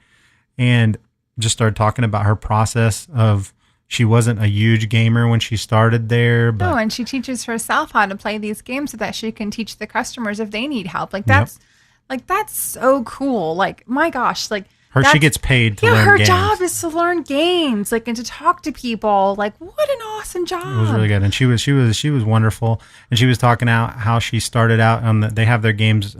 And just started talking about her process of, she wasn't a huge gamer when she started there. But, no, and she teaches herself how to play these games so that she can teach the customers if they need help. Like that's so cool. Like, my gosh, like she gets paid to learn her games. job is to learn games, like, and to talk to people. Like, what an awesome job. It was really good. And she was wonderful. And she was talking out how she started out on they have their games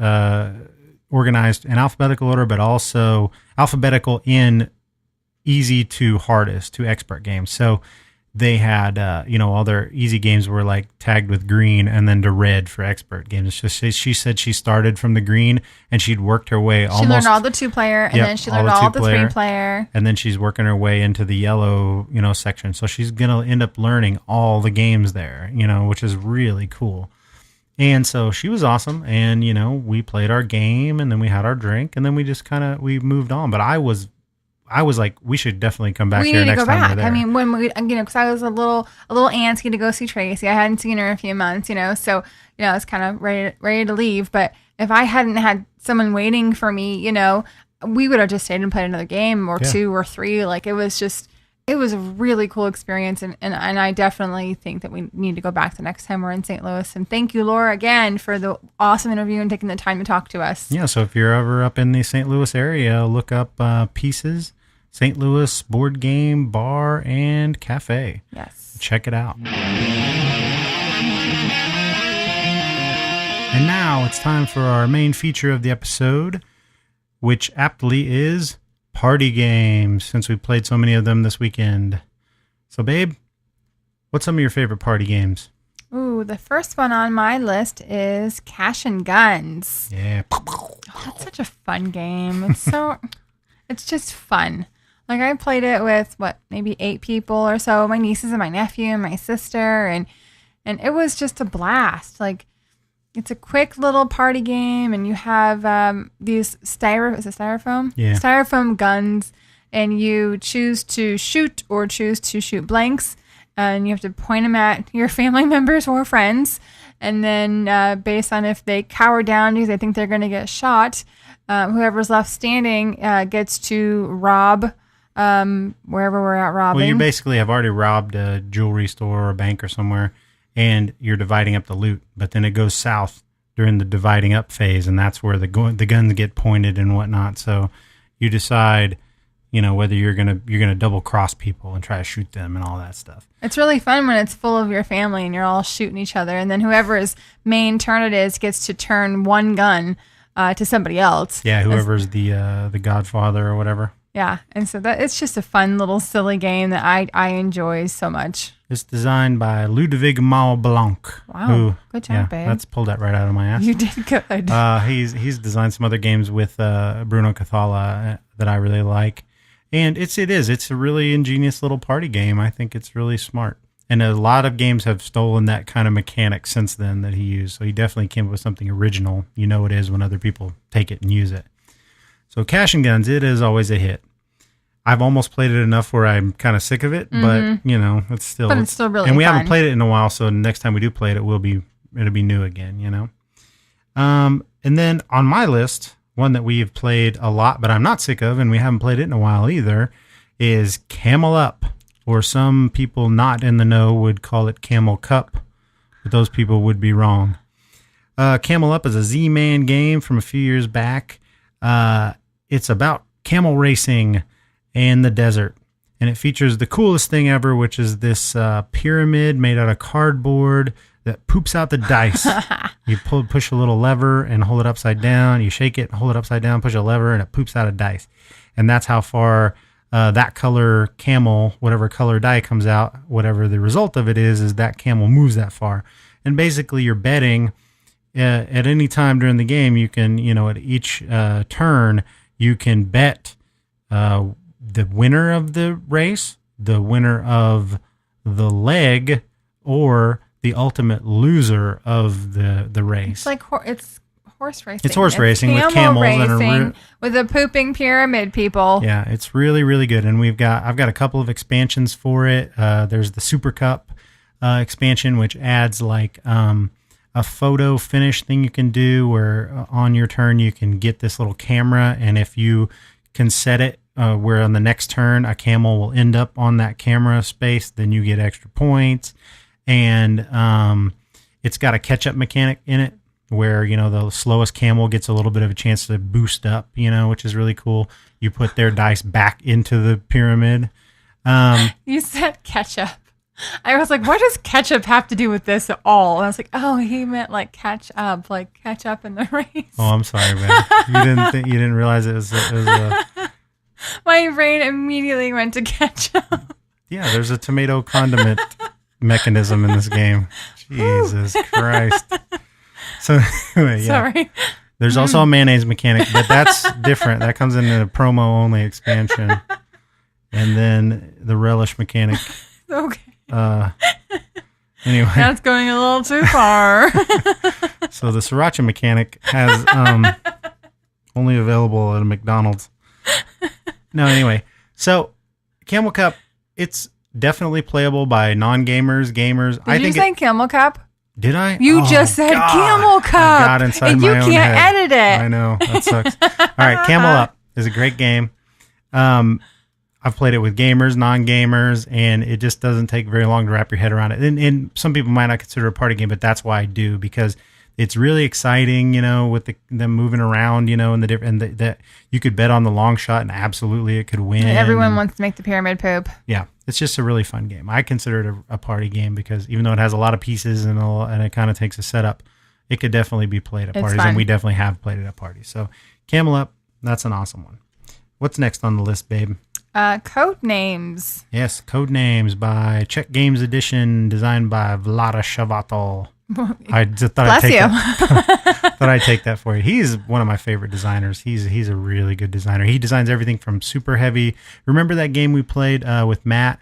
organized in alphabetical order, but also alphabetical in easy to hardest to expert games. So they had, all their easy games were like tagged with green and then to red for expert games. So she said she started from the green and she'd worked her way She learned all the 2-player and then she learned all the 3-player. And then she's working her way into the yellow, section. So she's going to end up learning all the games there, which is really cool. And so she was awesome. And, we played our game and then we had our drink and then we just we moved on. But I was like, we should definitely come back here next time we're there. I mean, when we, because I was a little antsy to go see Tracy. I hadn't seen her in a few months, so, I was kind of ready to leave. But if I hadn't had someone waiting for me, we would have just stayed and played another game or 2 or 3. Like, it was a really cool experience. And I definitely think that we need to go back the next time we're in St. Louis. And thank you, Laura, again, for the awesome interview and taking the time to talk to us. Yeah. So if you're ever up in the St. Louis area, look up Pieces, St. Louis Board Game Bar and Cafe. Yes. Check it out. And now it's time for our main feature of the episode, which aptly is party games, since we played so many of them this weekend. So, babe, what's some of your favorite party games? Ooh, the first one on my list is Cash and Guns. Yeah. Oh, that's such a fun game. It's just fun. Like, I played it with, maybe 8 people or so, my nieces and my nephew and my sister, and it was just a blast. Like, it's a quick little party game, and you have these styrofoam? Yeah. Styrofoam guns, and you choose to shoot or choose to shoot blanks, and you have to point them at your family members or friends, and then based on if they cower down because they think they're going to get shot, whoever's left standing gets to rob wherever we're at robbing. Well, you basically have already robbed a jewelry store or a bank or somewhere, and you're dividing up the loot. But then it goes south during the dividing up phase, and that's where the guns get pointed and whatnot. So you decide, whether you're gonna double cross people and try to shoot them and all that stuff. It's really fun when it's full of your family and you're all shooting each other, and then whoever's main turn it is gets to turn one gun to somebody else. Yeah, whoever's the Godfather or whatever. Yeah, and so it's just a fun little silly game that I enjoy so much. It's designed by Ludovic Maublanc. Wow, good job, babe. That's pulled that right out of my ass. You did good. He's designed some other games with Bruno Cathala that I really like, and it's a really ingenious little party game. I think it's really smart, and a lot of games have stolen that kind of mechanic since then that he used. So he definitely came up with something original. It is when other people take it and use it. So Cash and Guns, it is always a hit. I've almost played it enough where I'm kind of sick of it, but it's still really and we fun. haven't played it in a while. So next time we do play it, it'll be new again, And then on my list, one that we've played a lot, but I'm not sick of, and we haven't played it in a while either, is Camel Up, or some people not in the know would call it Camel Cup, but those people would be wrong. Camel Up is a Z-Man game from a few years back. It's about camel racing in the desert, and it features the coolest thing ever, which is this pyramid made out of cardboard that poops out the dice. You push a little lever and hold it upside down. You shake it, hold it upside down, push a lever, and it poops out a dice. And that's how far that color camel, whatever color die comes out, whatever the result of it is that camel moves that far. And basically, you're betting at any time during the game. You can, at each turn, you can bet the winner of the race, the winner of the leg, or the ultimate loser of the race. It's like it's horse racing. It's horse racing with camels and with a pooping pyramid, people. Yeah, it's really, really good. And I've got a couple of expansions for it. There's the Super Cup, expansion, which adds like a photo finish thing you can do where on your turn you can get this little camera, and if you can set it where on the next turn a camel will end up on that camera space, then you get extra points. And it's got a catch-up mechanic in it where, the slowest camel gets a little bit of a chance to boost up, which is really cool. You put their dice back into the pyramid. You said ketchup. I was like, what does ketchup have to do with this at all? And I was like, oh, he meant like catch up in the race. Oh, I'm sorry, man. You didn't realize it was My brain immediately went to ketchup. Yeah, there's a tomato condiment mechanism in this game. Jesus Christ. So anyway, yeah. Sorry. There's also a mayonnaise mechanic, but that's different. That comes in a promo only expansion. And then the relish mechanic. Okay. Anyway. That's going a little too far. So the sriracha mechanic has only available at a McDonald's. No, anyway. So Camel Cup, it's definitely playable by non-gamers, gamers. Did you say Camel Cup? Did I? You just said Camel Cup. I got inside and my you own can't head. edit it. I know. That sucks. All right. Camel Up is a great game. I've played it with gamers, non-gamers, and it just doesn't take very long to wrap your head around it. And some people might not consider it a party game, but that's why I do, because it's really exciting, with them moving around, and the different, and that you could bet on the long shot, and absolutely it could win. Everyone wants to make the pyramid poop. Yeah, it's just a really fun game. I consider it a party game because even though it has a lot of pieces and it kind of takes a setup, it could definitely be played at parties, and we definitely have played it at parties. So Camel Up, that's an awesome one. What's next on the list, babe? Code Names. Yes, Code Names by Czech Games Edition, designed by Vlada Shavato. I just thought I'd take that for you. He's one of my favorite designers. He's a really good designer. He designs everything from super heavy. Remember that game we played with Matt,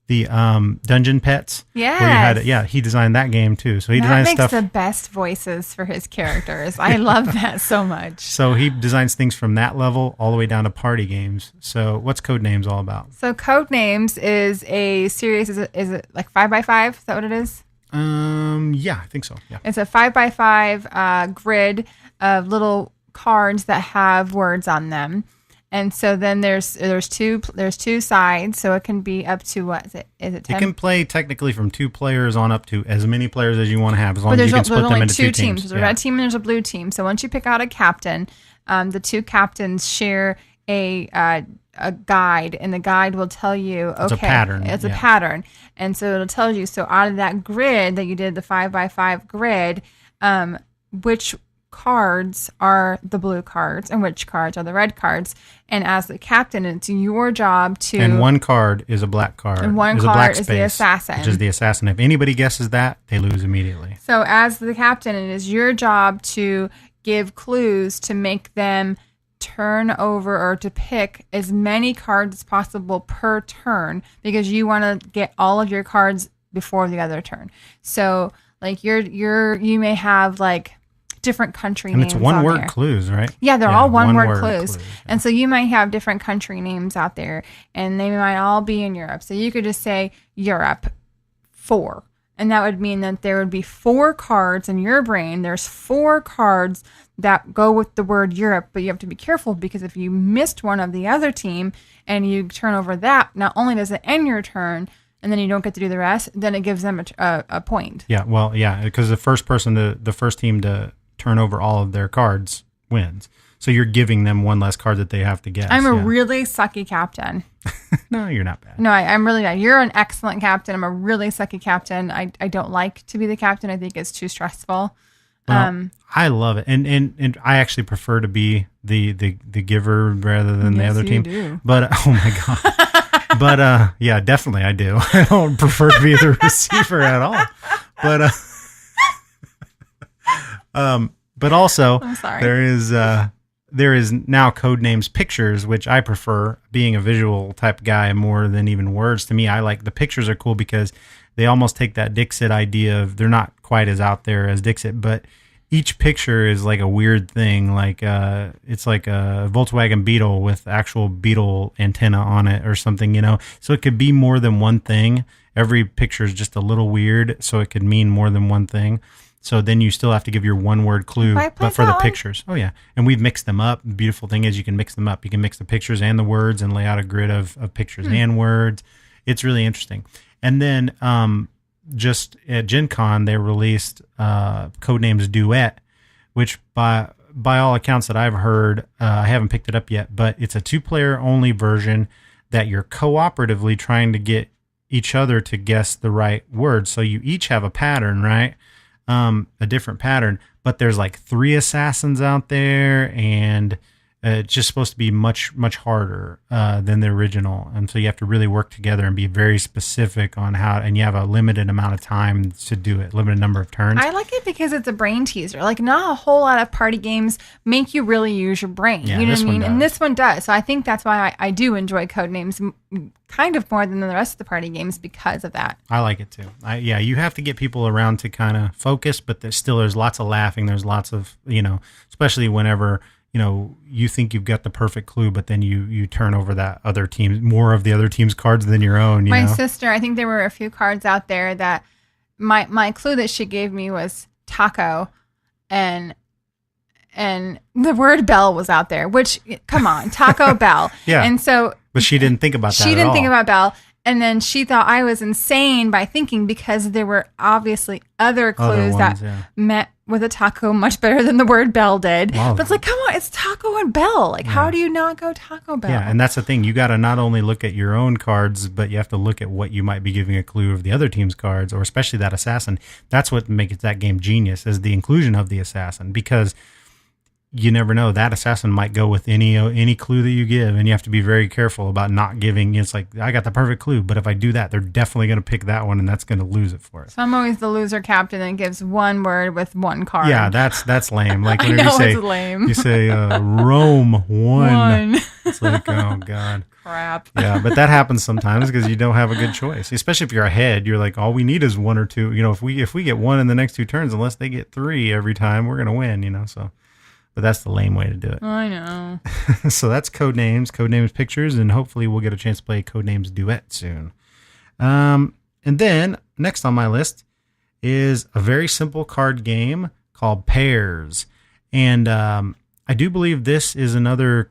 the Dungeon Pets? Yes. He designed that game too. So he designs stuff. Matt makes the best voices for his characters. I love that so much. So he designs things from that level all the way down to party games. So what's Code Names all about? So Code Names is a series. Is it like 5x5? Is that what it is? Yeah, I think so. Yeah. It's a 5x5 grid of little cards that have words on them. And so then there's two sides, so it can be up to what is it? Is it 10? You can play technically from 2 players on up to as many players as you want to have, as long as you can split them into 2 teams. There's a red team and there's a blue team. So once you pick out a captain, the 2 captains share a guide, and the guide will tell you, okay, it's a pattern. It's a pattern, and so it'll tell you. So out of that grid that you did, the 5x5 grid, which cards are the blue cards and which cards are the red cards. And as the captain, it's your job to... And one card is a black card. And one card is the assassin. Which is the assassin. If anybody guesses that, they lose immediately. So as the captain, it is your job to give clues to make them turn over or to pick as many cards as possible per turn, because you want to get all of your cards before the other turn. So like you may have like different country names. And it's one word clues, right? Yeah, they're all one word clues. And so you might have different country names out there, and they might all be in Europe. So you could just say Europe 4. And that would mean that there would be 4 cards in your brain. There's 4 cards that go with the word Europe, but you have to be careful, because if you missed one of the other team and you turn over that, not only does it end your turn and then you don't get to do the rest, then it gives them a point. Yeah, well, yeah, because the first team to turn over all of their cards wins. So you're giving them one less card that they have to guess. I'm a really sucky captain. No, you're not bad. No, I'm really not. You're an excellent captain. I'm a really sucky captain. I don't like to be the captain. I think it's too stressful. Well, I love it, and I actually prefer to be the giver rather than the other team. Do. But oh my god, but yeah, definitely I do. I don't prefer to be the receiver at all. But also I'm sorry. there is now Codenames pictures, which I prefer, being a visual type guy more than even words. To me, I like the pictures are cool because they almost take that Dixit idea of, they're not quite as out there as Dixit, but each picture is like a weird thing. Like it's like a Volkswagen Beetle with actual Beetle antenna on it or something, So it could be more than one thing. every picture is just a little weird, so it could mean more than one thing. So then you still have to give your one word clue, but for the pictures. Oh yeah. And we've mixed them up. The beautiful thing is you can mix them up. You can mix the pictures and the words and lay out a grid of pictures and words. It's really interesting. And then just at Gen Con, they released Codenames Duet, which by all accounts that I've heard, I haven't picked it up yet, but it's a 2-player only version that you're cooperatively trying to get each other to guess the right word. So you each have a pattern, right? A different pattern, but there's like 3 assassins out there, and it's just supposed to be much harder than the original, and so you have to really work together and be very specific on how, and you have a limited amount of time to do it, limited number of turns. I like it because it's a brain teaser. Like, not a whole lot of party games make you really use your brain. Yeah, you know what I mean? does. And this one does. So I think that's why I do enjoy Codenames kind of more than the rest of the party games because of that. I like it too. Yeah, you have to get people around to kind of focus, but there's lots of laughing. There's lots of, especially whenever, you think you've got the perfect clue, but then you turn over that other team, more of the other team's cards than your own. My sister, I think there were a few cards out there that my clue that she gave me was taco, and the word Bell was out there, which, come on, Taco Bell. Yeah. And so, but she didn't think about that. She didn't think about Bell. And then she thought I was insane by thinking, because there were obviously other clues that met with a taco much better than the word Bell did. Wow. But it's like, come on, it's Taco and Bell. Like, how do you not go Taco Bell? Yeah, and that's the thing. You got to not only look at your own cards, but you have to look at what you might be giving a clue of the other team's cards, or especially that assassin. That's what makes that game genius, is the inclusion of the assassin, because you never know, that assassin might go with any clue that you give, and you have to be very careful about not giving. It's like, I got the perfect clue, but if I do that, they're definitely going to pick that one, and that's going to lose it for us. So I'm always the loser captain that gives one word with one card. Yeah, that's lame. Like, I whenever know, it's lame. you say Rome won. It's like, oh god, crap. Yeah, but that happens sometimes because you don't have a good choice. Especially if you're ahead, you're like, all we need is 1 or 2. If we get 1 in the next 2 turns, unless they get 3 every time, we're going to win. So. But that's the lame way to do it. I know. So that's Codenames Pictures, and hopefully we'll get a chance to play Codenames Duet soon. And then next on my list is a very simple card game called Pairs. And I do believe this is another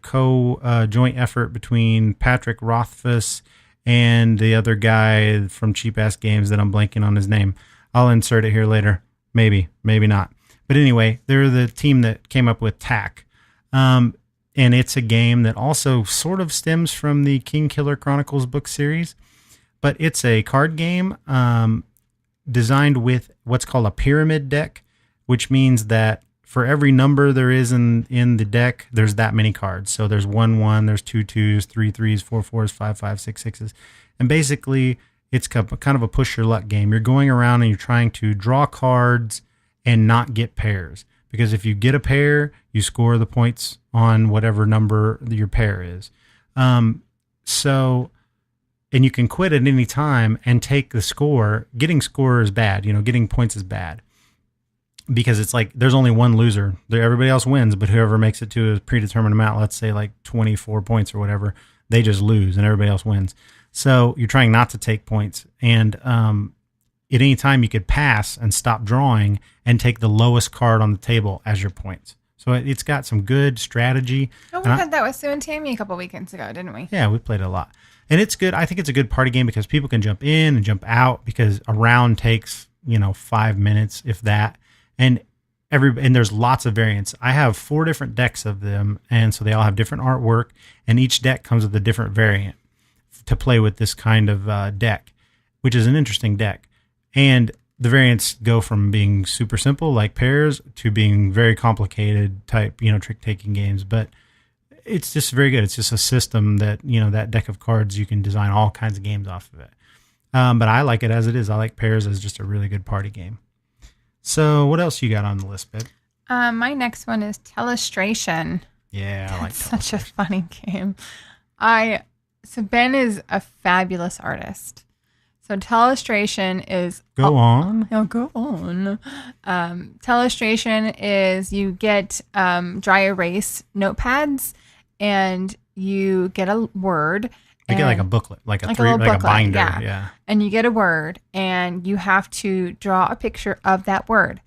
joint effort between Patrick Rothfuss and the other guy from Cheap Ass Games that I'm blanking on his name. I'll insert it here later. Maybe not. But anyway, they're the team that came up with TAC. And it's a game that also sort of stems from the King Killer Chronicles book series. But it's a card game designed with what's called a pyramid deck, which means that for every number there is in the deck, there's that many cards. So there's 1 1, there's 2 2s, 3 3s, 4 4s, 5 5, 6 6s. And basically, it's kind of a push your luck game. You're going around and you're trying to draw cards and not get pairs, because if you get a pair, you score the points on whatever number your pair is. And you can quit at any time and take the score. Getting score is bad. Getting points is bad, because it's like there's only one loser. Everybody else wins, but whoever makes it to a predetermined amount, let's say like 24 points or whatever, they just lose and everybody else wins. So you're trying not to take points, and at any time you could pass and stop drawing and take the lowest card on the table as your points. So it's got some good strategy. Oh, we had that with Sue and Tammy a couple weekends ago, didn't we? Yeah, we played it a lot. And it's good. I think it's a good party game because people can jump in and jump out, because a round takes, 5 minutes, if that. And there's lots of variants. I have 4 different decks of them, and so they all have different artwork, and each deck comes with a different variant to play with this kind of deck, which is an interesting deck. And the variants go from being super simple, like Pairs, to being very complicated type, trick-taking games. But it's just very good. It's just a system that, that deck of cards, you can design all kinds of games off of it. But I like it as it is. I like Pairs as just a really good party game. So what else you got on the list, babe? My next one is Telestration. Yeah, I like It's such a funny game. So Ben is a fabulous artist. So Telestration is... Go on. Oh, go on. Telestration is you get dry erase notepads, and you get a word, You get like a booklet, like a binder. Yeah. And you get a word, and you have to draw a picture of that word.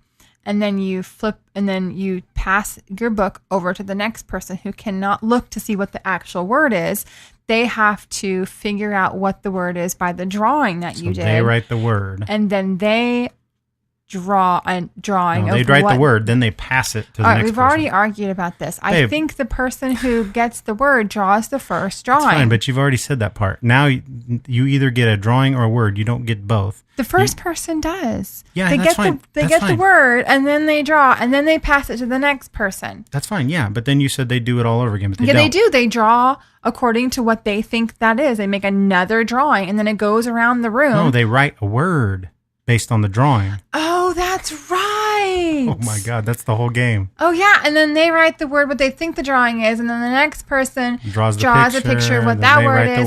And then you flip, and then you pass your book over to the next person who cannot look to see what the actual word is. They have to figure out what the word is by the drawing that you did. They write the word. And then they draw a drawing. They write the word, then they pass it to the next person. We've already argued about this. I think the person who gets the word draws the first drawing. That's fine, but you've already said that part. Now you either get a drawing or a word. You don't get both. The first person does. Yeah, they that's get fine. They get the word, and then they draw, and then they pass it to the next person. That's fine, yeah. But then you said they do it all over again, but they don't. They do. They draw according to what they think that is. They make another drawing, and then it goes around the room. No, they write a word based on the drawing. Oh, that's right. Oh my God, that's the whole game. Oh yeah, and then they write the word what they think the drawing is, and then the next person draws a picture of what that word is.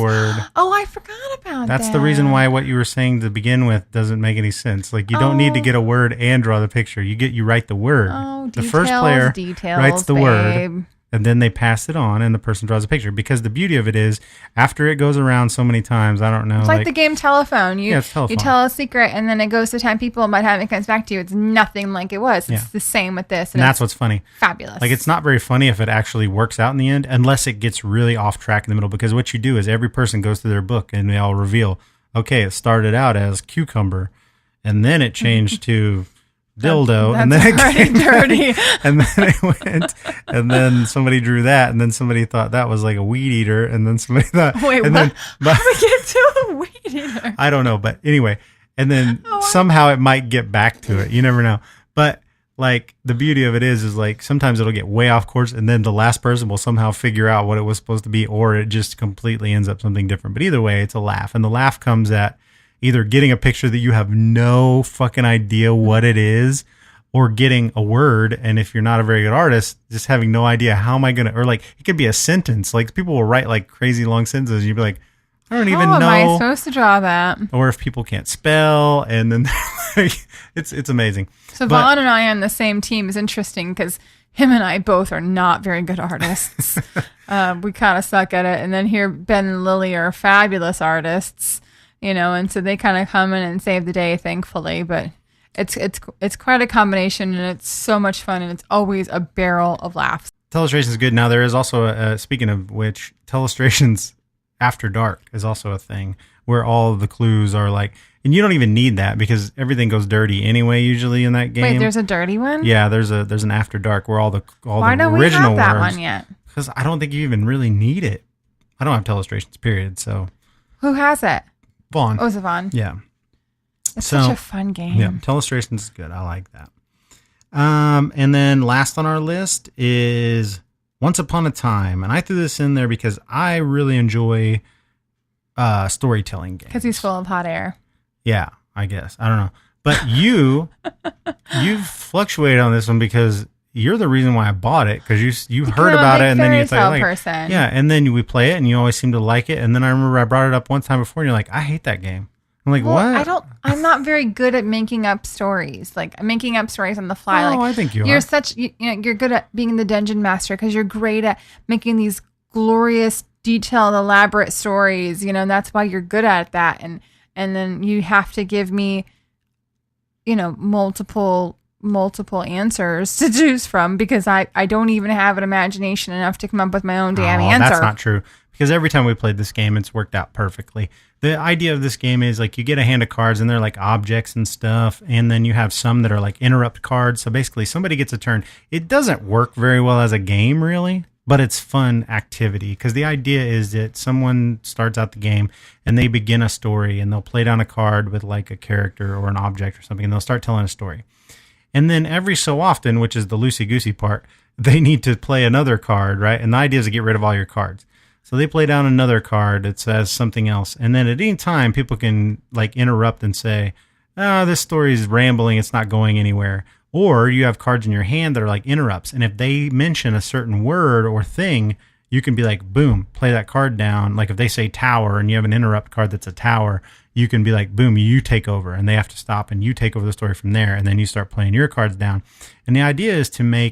Oh, I forgot about that. That's the reason why what you were saying to begin with doesn't make any sense. Like you don't need to get a word and draw the picture. You write the word. Oh, the first player writes the word. And then they pass it on, and the person draws a picture. Because the beauty of it is, after it goes around so many times, I don't know. It's like the game telephone. It's telephone. You tell a secret, and then it goes to 10 people, and by the time it comes back to you, it's nothing like it was. It's the same with this. And that's what's funny. Fabulous. Like, it's not very funny if it actually works out in the end, unless it gets really off track in the middle. Because what you do is every person goes through their book, and they all reveal, okay, it started out as cucumber, and then it changed to dildo, and then it came dirty, and then it went, and then somebody drew that, and then somebody thought that was like a weed eater, and then somebody thought, wait, and what? How do we get to a weed eater? I don't know, but anyway, and then somehow it might get back to it. You never know. But like the beauty of it is like sometimes it'll get way off course, and then the last person will somehow figure out what it was supposed to be, or it just completely ends up something different. But either way, it's a laugh, and the laugh comes at either getting a picture that you have no fucking idea what it is, or getting a word. And if you're not a very good artist, just having no idea how am I going to, or like it could be a sentence. Like people will write like crazy long sentences. You'd be like, I don't even know. How am I supposed to draw that? Or if people can't spell, and then it's amazing. So Vaughn and I on the same team is interesting because him and I both are not very good artists. We kind of suck at it. And then here Ben and Lily are fabulous artists. And so they kind of come in and save the day, thankfully. But it's quite a combination, and it's so much fun, and it's always a barrel of laughs. Telestration is good. Now there is also speaking of which, Telestrations After Dark is also a thing where all of the clues are like, and you don't even need that because everything goes dirty anyway. Usually in that game. Wait, there's a dirty one? Yeah, there's an After Dark where all the Why the don't original we have that words, one yet? Because I don't think you even really need it. I don't have Telestrations, period. So who has it? Vaughn. Oh, is it Vaughn? Yeah. It's such a fun game. Yeah, Telestrations is good. I like that. And then last on our list is Once Upon a Time. And I threw this in there because I really enjoy storytelling games. Because he's full of hot air. Yeah, I guess. I don't know. But you've fluctuated on this one because you're the reason why I bought it, because you heard about it and then you thought, like, person. Yeah, and then we play it and you always seem to like it. And then I remember I brought it up one time before and you're like, I hate that game. I'm like, what? I'm not very good at making up stories. Like making up stories on the fly. Oh, like, I think you're you're good at being the dungeon master because you're great at making these glorious, detailed, elaborate stories. And that's why you're good at that. And then you have to give me, multiple answers to choose from because I don't even have an imagination enough to come up with my own damn answer. That's not true. Because every time we played this game, it's worked out perfectly. The idea of this game is like you get a hand of cards and they're like objects and stuff. And then you have some that are like interrupt cards. So basically somebody gets a turn. It doesn't work very well as a game really, but it's fun activity. Because the idea is that someone starts out the game and they begin a story and they'll play down a card with like a character or an object or something. And they'll start telling a story. And then every so often, which is the loosey-goosey part, they need to play another card, right? And the idea is to get rid of all your cards. So they play down another card that says something else. And then at any time, people can like interrupt and say, oh, this story is rambling. It's not going anywhere. Or you have cards in your hand that are like interrupts. And if they mention a certain word or thing, you can be like, boom, play that card down. Like if they say tower and you have an interrupt card that's a tower, you can be like, boom, you take over. And they have to stop and you take over the story from there. And then you start playing your cards down. And the idea is to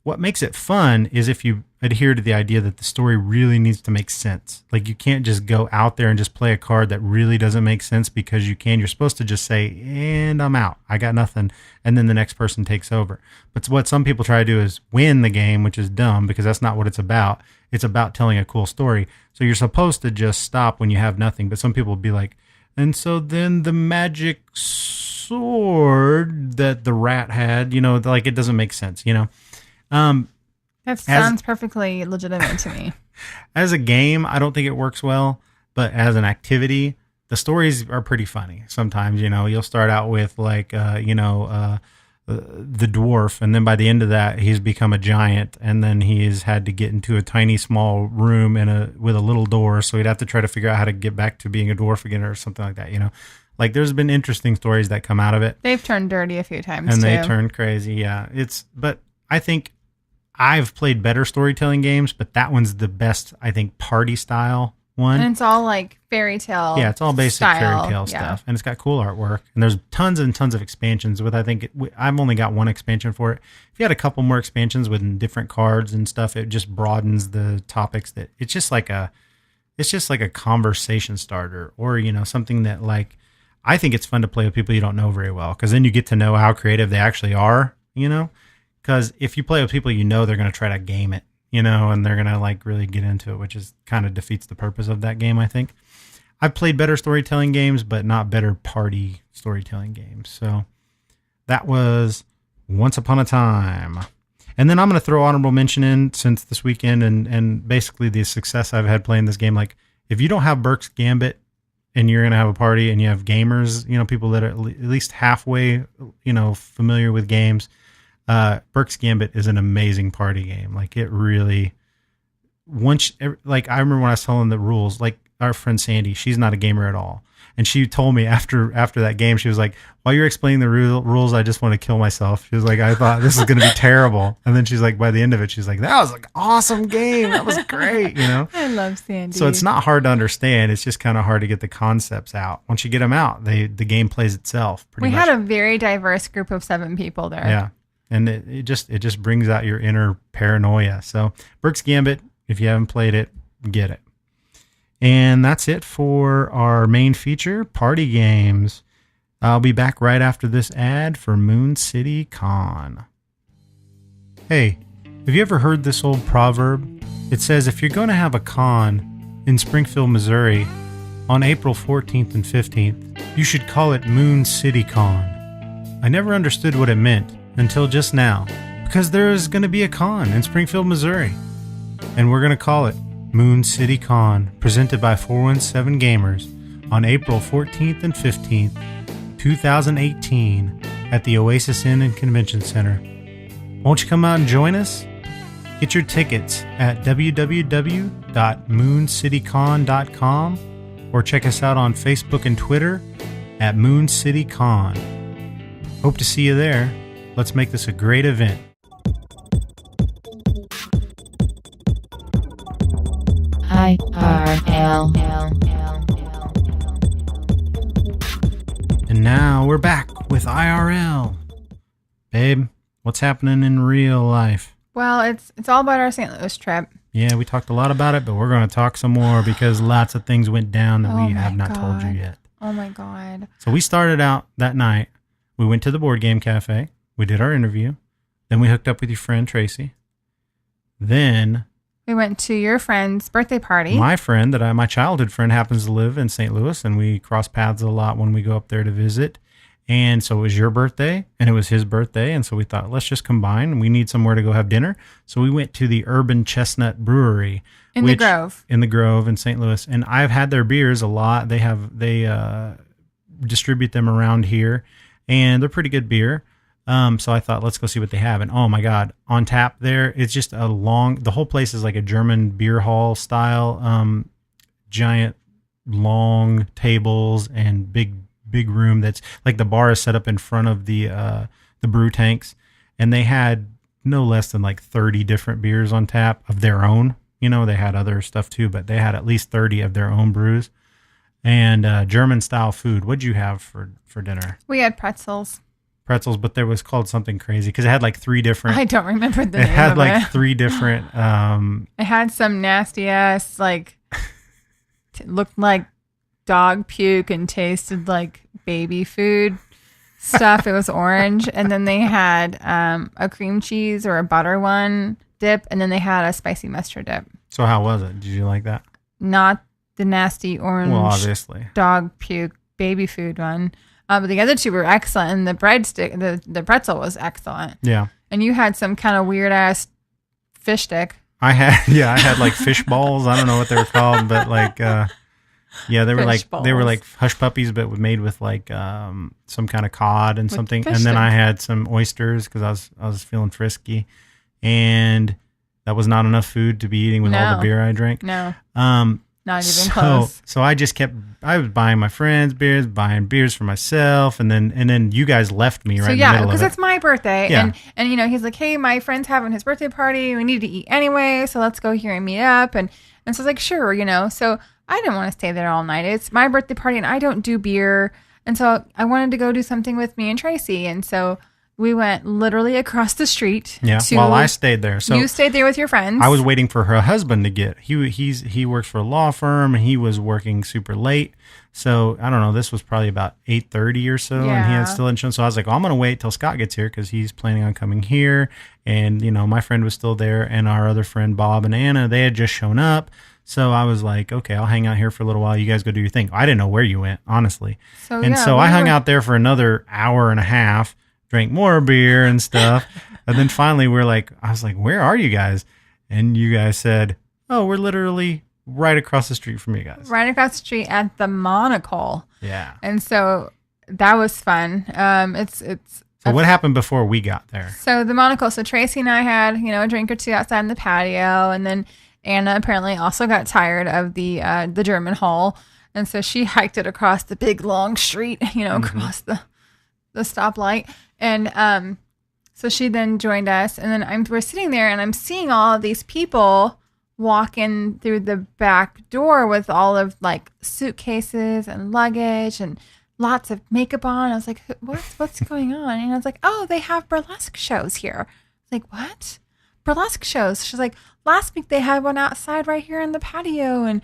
what makes it fun is if you adhere to the idea that the story really needs to make sense. Like you can't just go out there and just play a card that really doesn't make sense because you can. You're supposed to just say, and I'm out. I got nothing. And then the next person takes over. But what some people try to do is win the game, which is dumb because that's not what it's about. It's about telling a cool story. So you're supposed to just stop when you have nothing. But some people will be like, and so then the magic sword that the rat had, like it doesn't make sense, That sounds perfectly legitimate to me. As a game, I don't think it works well, but as an activity, the stories are pretty funny. Sometimes, you'll start out with like, the dwarf, and then by the end of that, he's become a giant, and then he's had to get into a tiny, small room with a little door, so he'd have to try to figure out how to get back to being a dwarf again or something like that, Like, there's been interesting stories that come out of it. They've turned dirty a few times, and too. they turned crazy, yeah. But I think I've played better storytelling games, but that one's the best, I think, party style one. And it's all like fairy tale. Yeah, it's all basic style. fairy tale stuff, and it's got cool artwork. And there's tons and tons of expansions. I've only got one expansion for it. If you had a couple more expansions with different cards and stuff, it just broadens the topics. That it's just like a conversation starter, or something that like I think it's fun to play with people you don't know very well, because then you get to know how creative they actually are. Because if you play with people they're going to try to game it. And they're going to like really get into it, which is kind of defeats the purpose of that game, I think. I've played better storytelling games, but not better party storytelling games. So that was Once Upon a Time. And then I'm going to throw honorable mention in since this weekend and basically the success I've had playing this game. Like if you don't have Burke's Gambit and you're going to have a party and you have gamers, people that are at least halfway, familiar with games, Burke's Gambit is an amazing party game. Like it really, I remember when I was telling the rules, like our friend Sandy, she's not a gamer at all. And she told me after that game, she was like, while you're explaining the rules, I just want to kill myself. She was like, I thought this is going to be terrible. And then she's like, by the end of it, she's like, that was like awesome game. That was great. I love Sandy. So it's not hard to understand. It's just kind of hard to get the concepts out. Once you get them out, the game plays itself. We had a very diverse group of 7 people there. Yeah. And it just brings out your inner paranoia. So Burke's Gambit, if you haven't played it, get it. And that's it for our main feature, party games. I'll be back right after this ad for Moon City Con. Hey, have you ever heard this old proverb? It says if you're going to have a con in Springfield, Missouri on April 14th and 15th, you should call it Moon City Con. I never understood what it meant until just now, because there is going to be a con in Springfield, Missouri, and we're going to call it Moon City Con, presented by 417 Gamers on April 14th and 15th, 2018 at the Oasis Inn and Convention Center. Won't you come out and join us? Get your tickets at www.mooncitycon.com or check us out on Facebook and Twitter at Moon City Con. Hope to see you there. Let's make this a great event. IRL. And now we're back with IRL. Babe, what's happening in real life? Well, it's all about our St. Louis trip. Yeah, we talked a lot about it, but we're going to talk some more because lots of things went down that we have not told you yet. Oh my God. So we started out that night. We went to the board game cafe. We did our interview. Then we hooked up with your friend, Tracy. Then we went to your friend's birthday party. My friend, my childhood friend, happens to live in St. Louis, and we cross paths a lot when we go up there to visit. And so it was your birthday, and it was his birthday, and so we thought, let's just combine. We need somewhere to go have dinner. So we went to the Urban Chestnut Brewery. In the Grove. In the Grove in St. Louis. And I've had their beers a lot. They distribute them around here, and they're pretty good beer. So I thought, let's go see what they have. And oh my God, on tap there, it's just the whole place is like a German beer hall style, giant long tables and big room that's like the bar is set up in front of the brew tanks. And they had no less than like 30 different beers on tap of their own. They had other stuff too, but they had at least 30 of their own brews and German style food. What'd you have for dinner? We had pretzels. pretzels, but there was called something crazy because it had like 3 different. I don't remember the It name had of like it. 3 different. It had some nasty ass like looked like dog puke and tasted like baby food stuff. It was orange, and then they had a cream cheese or a butter one dip, and then they had a spicy mustard dip. So how was it? Did you like that? Not the nasty orange Well, obviously. dog puke baby food one. But the other 2 were excellent, and the breadstick, the pretzel was excellent. Yeah. And you had some kind of weird ass fish stick. I had like fish balls. I don't know what they were called, but like, yeah, they were Fish like hush puppies, but made with like some kind of cod and With something. fish And then I sticks. had some oysters because I was feeling frisky, and that was not enough food to be eating with all No. the beer I drank. No, not even So close. I was buying my friends beers, buying beers for myself, and then you guys left me right So in the yeah, middle because of it's my birthday, Yeah. and you know he's like, hey, my friend's having his birthday party. We need to eat anyway, so let's go here and meet up. And so I was like, sure, you know. So I didn't want to stay there all night. It's my birthday party, and I don't do beer, and so I wanted to go do something with me and Tracy, and so we went literally across the street. Yeah, to, while I stayed there. So you stayed there with your friends. I was waiting for her husband to get. He works for a law firm, and he was working super late. So I don't know. This was probably about 8:30 or so, and he Yeah. had still insurance. So I was like, I'm gonna wait till Scott gets here because he's planning on coming here. And you know, my friend was still there, and our other friend Bob and Anna, they had just shown up. So I was like, okay, I'll hang out here for a little while. You guys go do your thing. I didn't know where you went, honestly. So, And yeah, so we I hung were- out there for another hour and a half, drank more beer and stuff. And then finally I was like, where are you guys? And you guys said, oh, we're literally right across the street from you guys. right across the street at the Monocle, Yeah. and so that was fun. It's So what happened before we got there? So the Monocle. So Tracy and I had, you know, a drink or 2 outside in the patio, and then Anna apparently also got tired of the German hall, and so she hiked it across the big long street, you know, across the stoplight, and so she then joined us, and then we're sitting there, and I'm seeing all of these people walk in through the back door with all of like suitcases and luggage and lots of makeup on. I was like, what's going on? And I was like, oh, they have burlesque shows here. I was like, what? Burlesque shows? She's like, last week they had one outside right here in the patio. And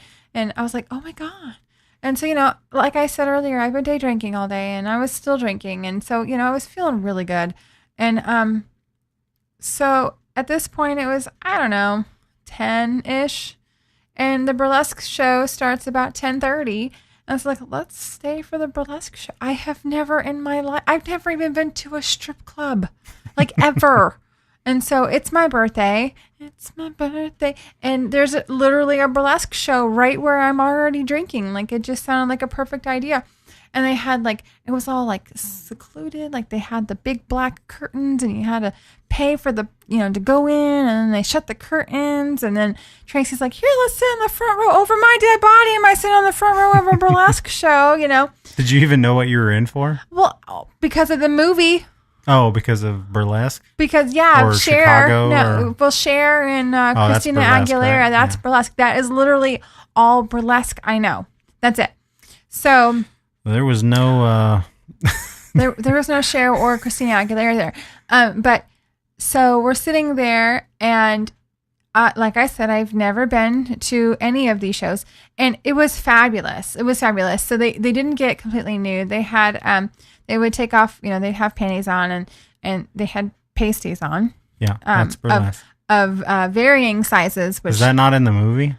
I was like, oh my God. And so, you know, like I said earlier, I've been day drinking all day, and I was still drinking. And so, you know, I was feeling really good. And so at this point it was, I don't know, 10-ish. And the burlesque show starts about 10:30. I was like, let's stay for the burlesque show. I have never in my life, I've never even been to a strip club, like ever. And so it's my birthday. It's my birthday. And there's literally a burlesque show right where I'm already drinking. Like, it just sounded like a perfect idea. And they had like, it was all like secluded. Like, they had the big black curtains, and you had to pay for the, you know, to go in, and then they shut the curtains. And then Tracy's like, here, let's sit in the front row over my dead body. Am I sitting on the front row of a burlesque show, you know? Did you even know what you were in for? Well, because of the movie. Oh, because of Burlesque? Because yeah, Or Cher, Chicago, no, or- well, Cher and that's Christina Burlesque, Aguilera, right? that's Yeah. burlesque. That is literally all burlesque I know. That's it. So There was no. there was no Cher or Christina Aguilera there. But so we're sitting there, and like I said, I've never been to any of these shows, and it was fabulous. It was fabulous. So they didn't get completely nude. They had they would take off, you know, they'd have panties on, and they had pasties on Yeah, that's Burlesque. of varying sizes. Which Is that not in the movie?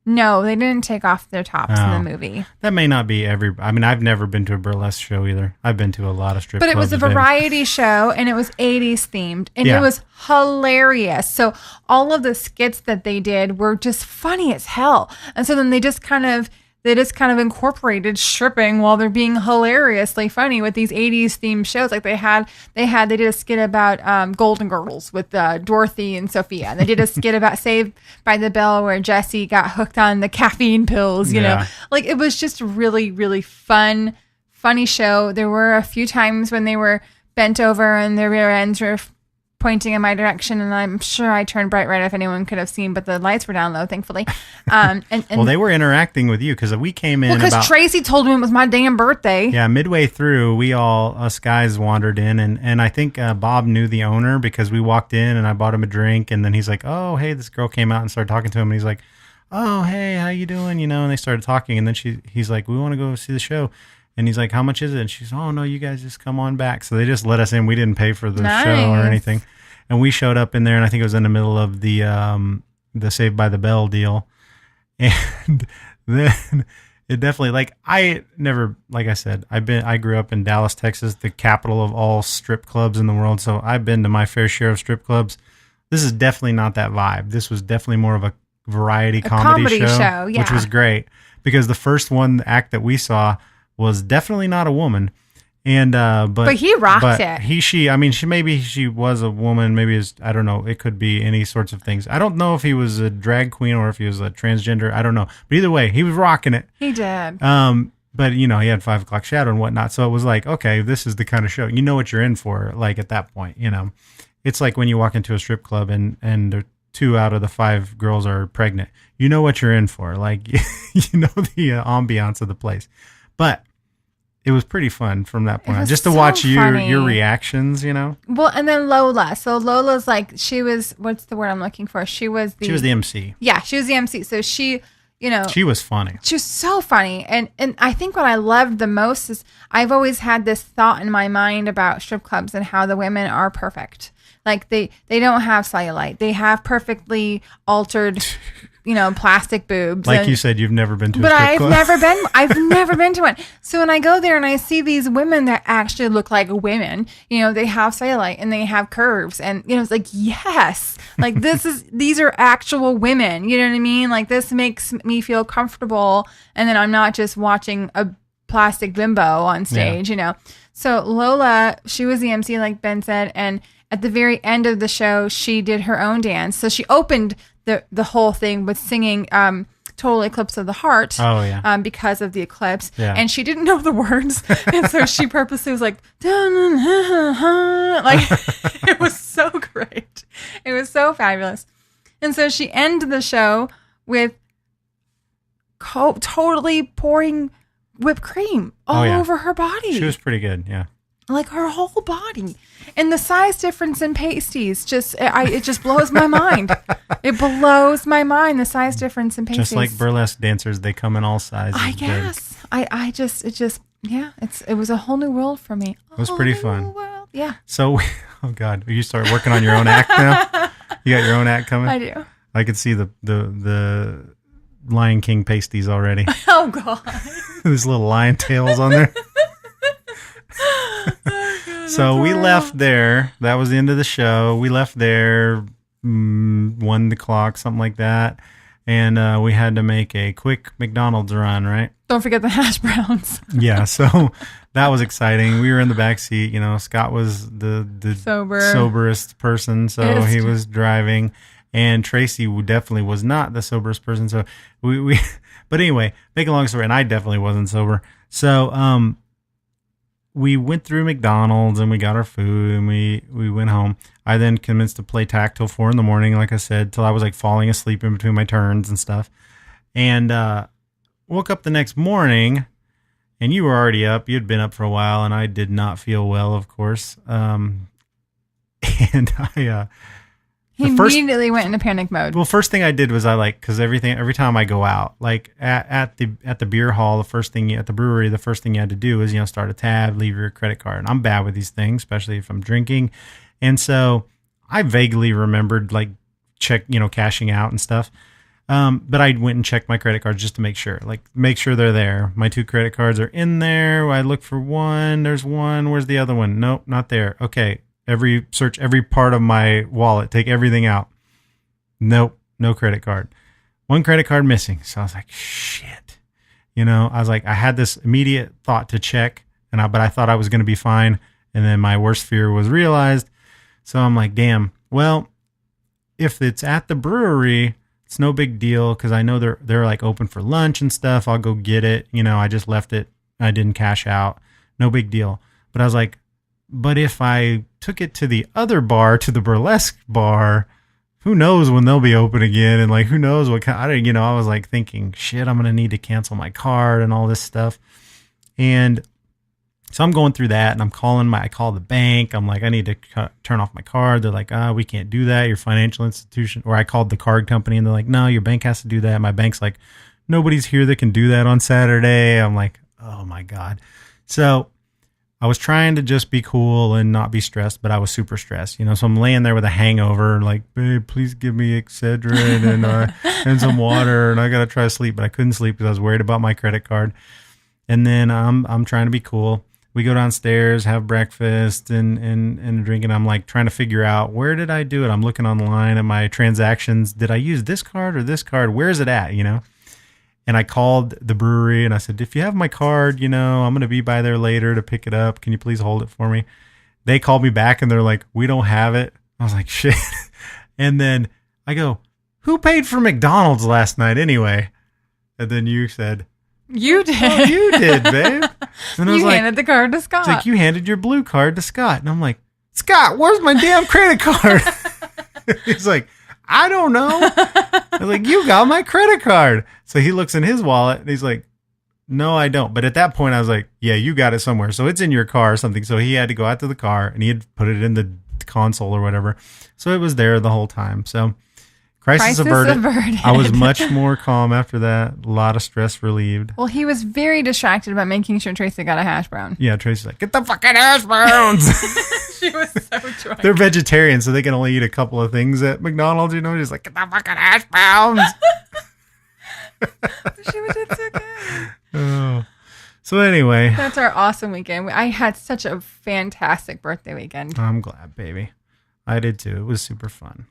no, they didn't take off their tops in Oh. the movie. That may not be every. I mean, I've never been to a burlesque show either. I've been to a lot of strip But it clubs. was a variety show, and it was 80s themed, and Yeah. it was hilarious. So all of the skits that they did were just funny as hell. And so then they just kind of incorporated stripping while they're being hilariously funny with these 80s themed shows. Like they did a skit about Golden Girls with Dorothy and Sophia. And they did a skit about Saved by the Bell where Jesse got hooked on the caffeine pills, you know. Yeah. Like, it was just really, really funny show. There were a few times when they were bent over and their rear ends were pointing in my direction, and I'm sure I turned bright red if anyone could have seen, but the lights were down low, thankfully. And well, they were interacting with you because we came in because Tracy told me it was my damn birthday. Yeah, midway through, us guys wandered in, and I think Bob knew the owner because we walked in and I bought him a drink, and then he's like, "Oh, hey," this girl came out and started talking to him, and he's like, "Oh, hey, how you doing?" And they started talking, and then he's like, "We want to go see the show." And he's like, "How much is it?" And she's, "Oh, no, you guys just come on back." So they just let us in. We didn't pay for the show or anything. And we showed up in there, and I think it was in the middle of the Saved by the Bell deal. And then it definitely, like I said, I grew up in Dallas, Texas, the capital of all strip clubs in the world. So I've been to my fair share of strip clubs. This is definitely not that vibe. This was definitely more of a variety comedy show, yeah. Which was great because the first act that we saw was definitely not a woman, and but he rocked it. She was a woman, maybe I don't know. It could be any sorts of things. I don't know if he was a drag queen or if he was a transgender. I don't know, but either way, he was rocking it. He did. But he had 5 o'clock shadow and whatnot, so it was like, okay, this is the kind of show you know what you're in for. Like at that point, it's like when you walk into a strip club and 2 out of the 5 girls are pregnant. You know what you're in for. Like the ambiance of the place. But it was pretty fun from that point on, just to watch your reactions, Well, and then Lola. So Lola's like, she was, what's the word I'm looking for? She was the MC. Yeah, she was the MC. So she, she was funny. She was so funny. And I think what I loved the most is I've always had this thought in my mind about strip clubs and how the women are perfect. Like they don't have cellulite. They have perfectly altered plastic boobs. Like you said, you've never been to a strip club. But I've never been to one. So when I go there and I see these women that actually look like women, they have cellulite and they have curves, and it's like, yes, like these are actual women. You know what I mean? Like this makes me feel comfortable, and then I'm not just watching a plastic bimbo on stage. So Lola, she was the MC, like Ben said, and at the very end of the show, she did her own dance. So she opened the whole thing with singing Total Eclipse of the Heart. Oh, yeah. Because of the eclipse. Yeah. And she didn't know the words. And so she purposely was like, like, it was so great. It was so fabulous. And so she ended the show with totally pouring whipped cream all over her body. She was pretty good, yeah. Like her whole body. And the size difference in pasties it just blows my mind. It blows my mind, the size difference in pasties. Just like burlesque dancers, they come in all sizes. I guess. It was a whole new world for me. It was pretty fun. Yeah. So, oh God, you start working on your own act now? You got your own act coming? I do. I could see the Lion King pasties already. Oh God. There's little lion tails on there. So we left there. That was the end of the show. We left there 1 o'clock, something like that. And we had to make a quick McDonald's run, right? Don't forget the hash browns. Yeah, so that was exciting. We were in the back seat. Scott was the soberest person, so he was driving. And Tracy definitely was not the soberest person. So we but anyway, make a long story, and I definitely wasn't sober. So we went through McDonald's and we got our food and we went home. I then commenced to play tag till 4 a.m, like I said, till I was like falling asleep in between my turns and stuff. And woke up the next morning, and you were already up. You'd been up for a while, and I did not feel well, of course. And He immediately went into panic mode. Well, first thing I did was because every time I go out, like at the beer hall, at the brewery, the first thing you had to do is, start a tab, leave your credit card. And I'm bad with these things, especially if I'm drinking. And so I vaguely remembered cashing out and stuff. But I went and checked my credit cards just to make sure they're there. My 2 credit cards are in there. I look for one. There's one. Where's the other one? Nope, not there. Okay. Search every part of my wallet, take everything out. Nope, no credit card. 1 credit card missing. So I was like, shit. I was like, I had this immediate thought to check, but I thought I was going to be fine. And then my worst fear was realized. So I'm like, damn, well, if it's at the brewery, it's no big deal because I know they're like open for lunch and stuff. I'll go get it. I just left it. I didn't cash out. No big deal. But I was like, But if I took it to the other bar, to the Burlesque bar, who knows when they'll be open again? And like, who knows what kind, I was like thinking, shit, I'm going to need to cancel my card and all this stuff. And so I'm going through that and I call the bank. I'm like, I need to turn off my card. They're like, we can't do that. Your financial institution, or I called the card company and they're like, no, your bank has to do that. My bank's like, nobody's here that can do that on Saturday. I'm like, oh my God. So I was trying to just be cool and not be stressed, but I was super stressed, so I'm laying there with a hangover, like, babe, please give me Excedrin and some water, and I got to try to sleep, but I couldn't sleep because I was worried about my credit card. And then I'm trying to be cool. We go downstairs, have breakfast and a drink, and I'm like trying to figure out, where did I do it? I'm looking online at my transactions. Did I use this card or this card? Where is it at, And I called the brewery and I said, if you have my card, I'm going to be by there later to pick it up. Can you please hold it for me? They called me back and they're like, we don't have it. I was like, shit. And then I go, who paid for McDonald's last night anyway? And then you said, you did. Oh, you did, babe. And I was You like, handed the card to Scott. it's like, you handed your blue card to Scott. And I'm like, Scott, where's my damn credit card? He's like, I don't know. I was like, you got my credit card. So he looks in his wallet and he's like, no, I don't. But at that point I was like, yeah, you got it somewhere. So it's in your car or something. So he had to go out to the car and he had put it in the console or whatever. So it was there the whole time. So crisis averted. I was much more calm after that. A lot of stress relieved. Well, he was very distracted about making sure Tracy got a hash brown. Yeah, Tracy's like, get the fucking hash browns. She was so drunk. They're vegetarian, so they can only eat a couple of things at McDonald's, She's like, get the fucking hash browns. She did so good. Oh. So anyway. That's our awesome weekend. I had such a fantastic birthday weekend. I'm glad, baby. I did too. It was super fun.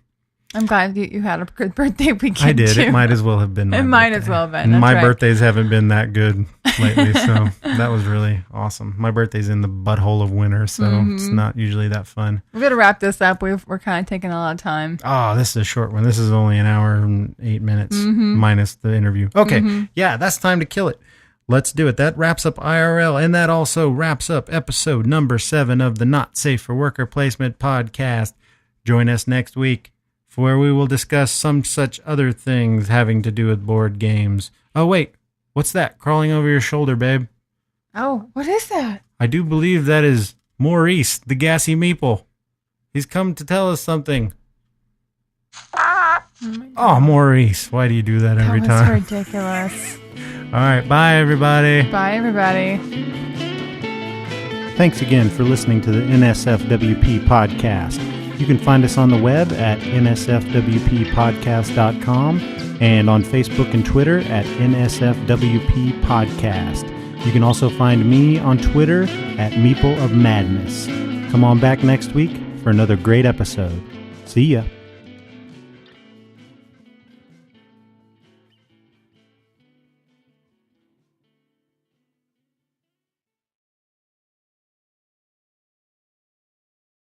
I'm glad you had a good birthday weekend. I did. Too. It might as well have been my It might birthday. as well have been. That's my right. birthdays haven't been that good lately, so that was really awesome. My birthday's in the butthole of winter, so it's not usually that fun. We're going to wrap this up. We're kind of taking a lot of time. Oh, this is a short one. This is only an hour and 8 minutes minus the interview. Okay, yeah, that's time to kill it. Let's do it. That wraps up IRL, and that also wraps up episode number 7 of the Not Safe for Worker Placement podcast. Join us next week, where we will discuss some such other things having to do with board games. Oh, wait. What's that crawling over your shoulder, babe? Oh, what is that? I do believe that is Maurice, the gassy meeple. He's come to tell us something. Oh, Maurice. Why do you do that every That was time? ridiculous. All right. Bye, everybody. Bye, everybody. Thanks again for listening to the NSFWP podcast. You can find us on the web at nsfwppodcast.com and on Facebook and Twitter at NSFWP Podcast. You can also find me on Twitter at Meeple of Madness. Come on back next week for another great episode. See ya.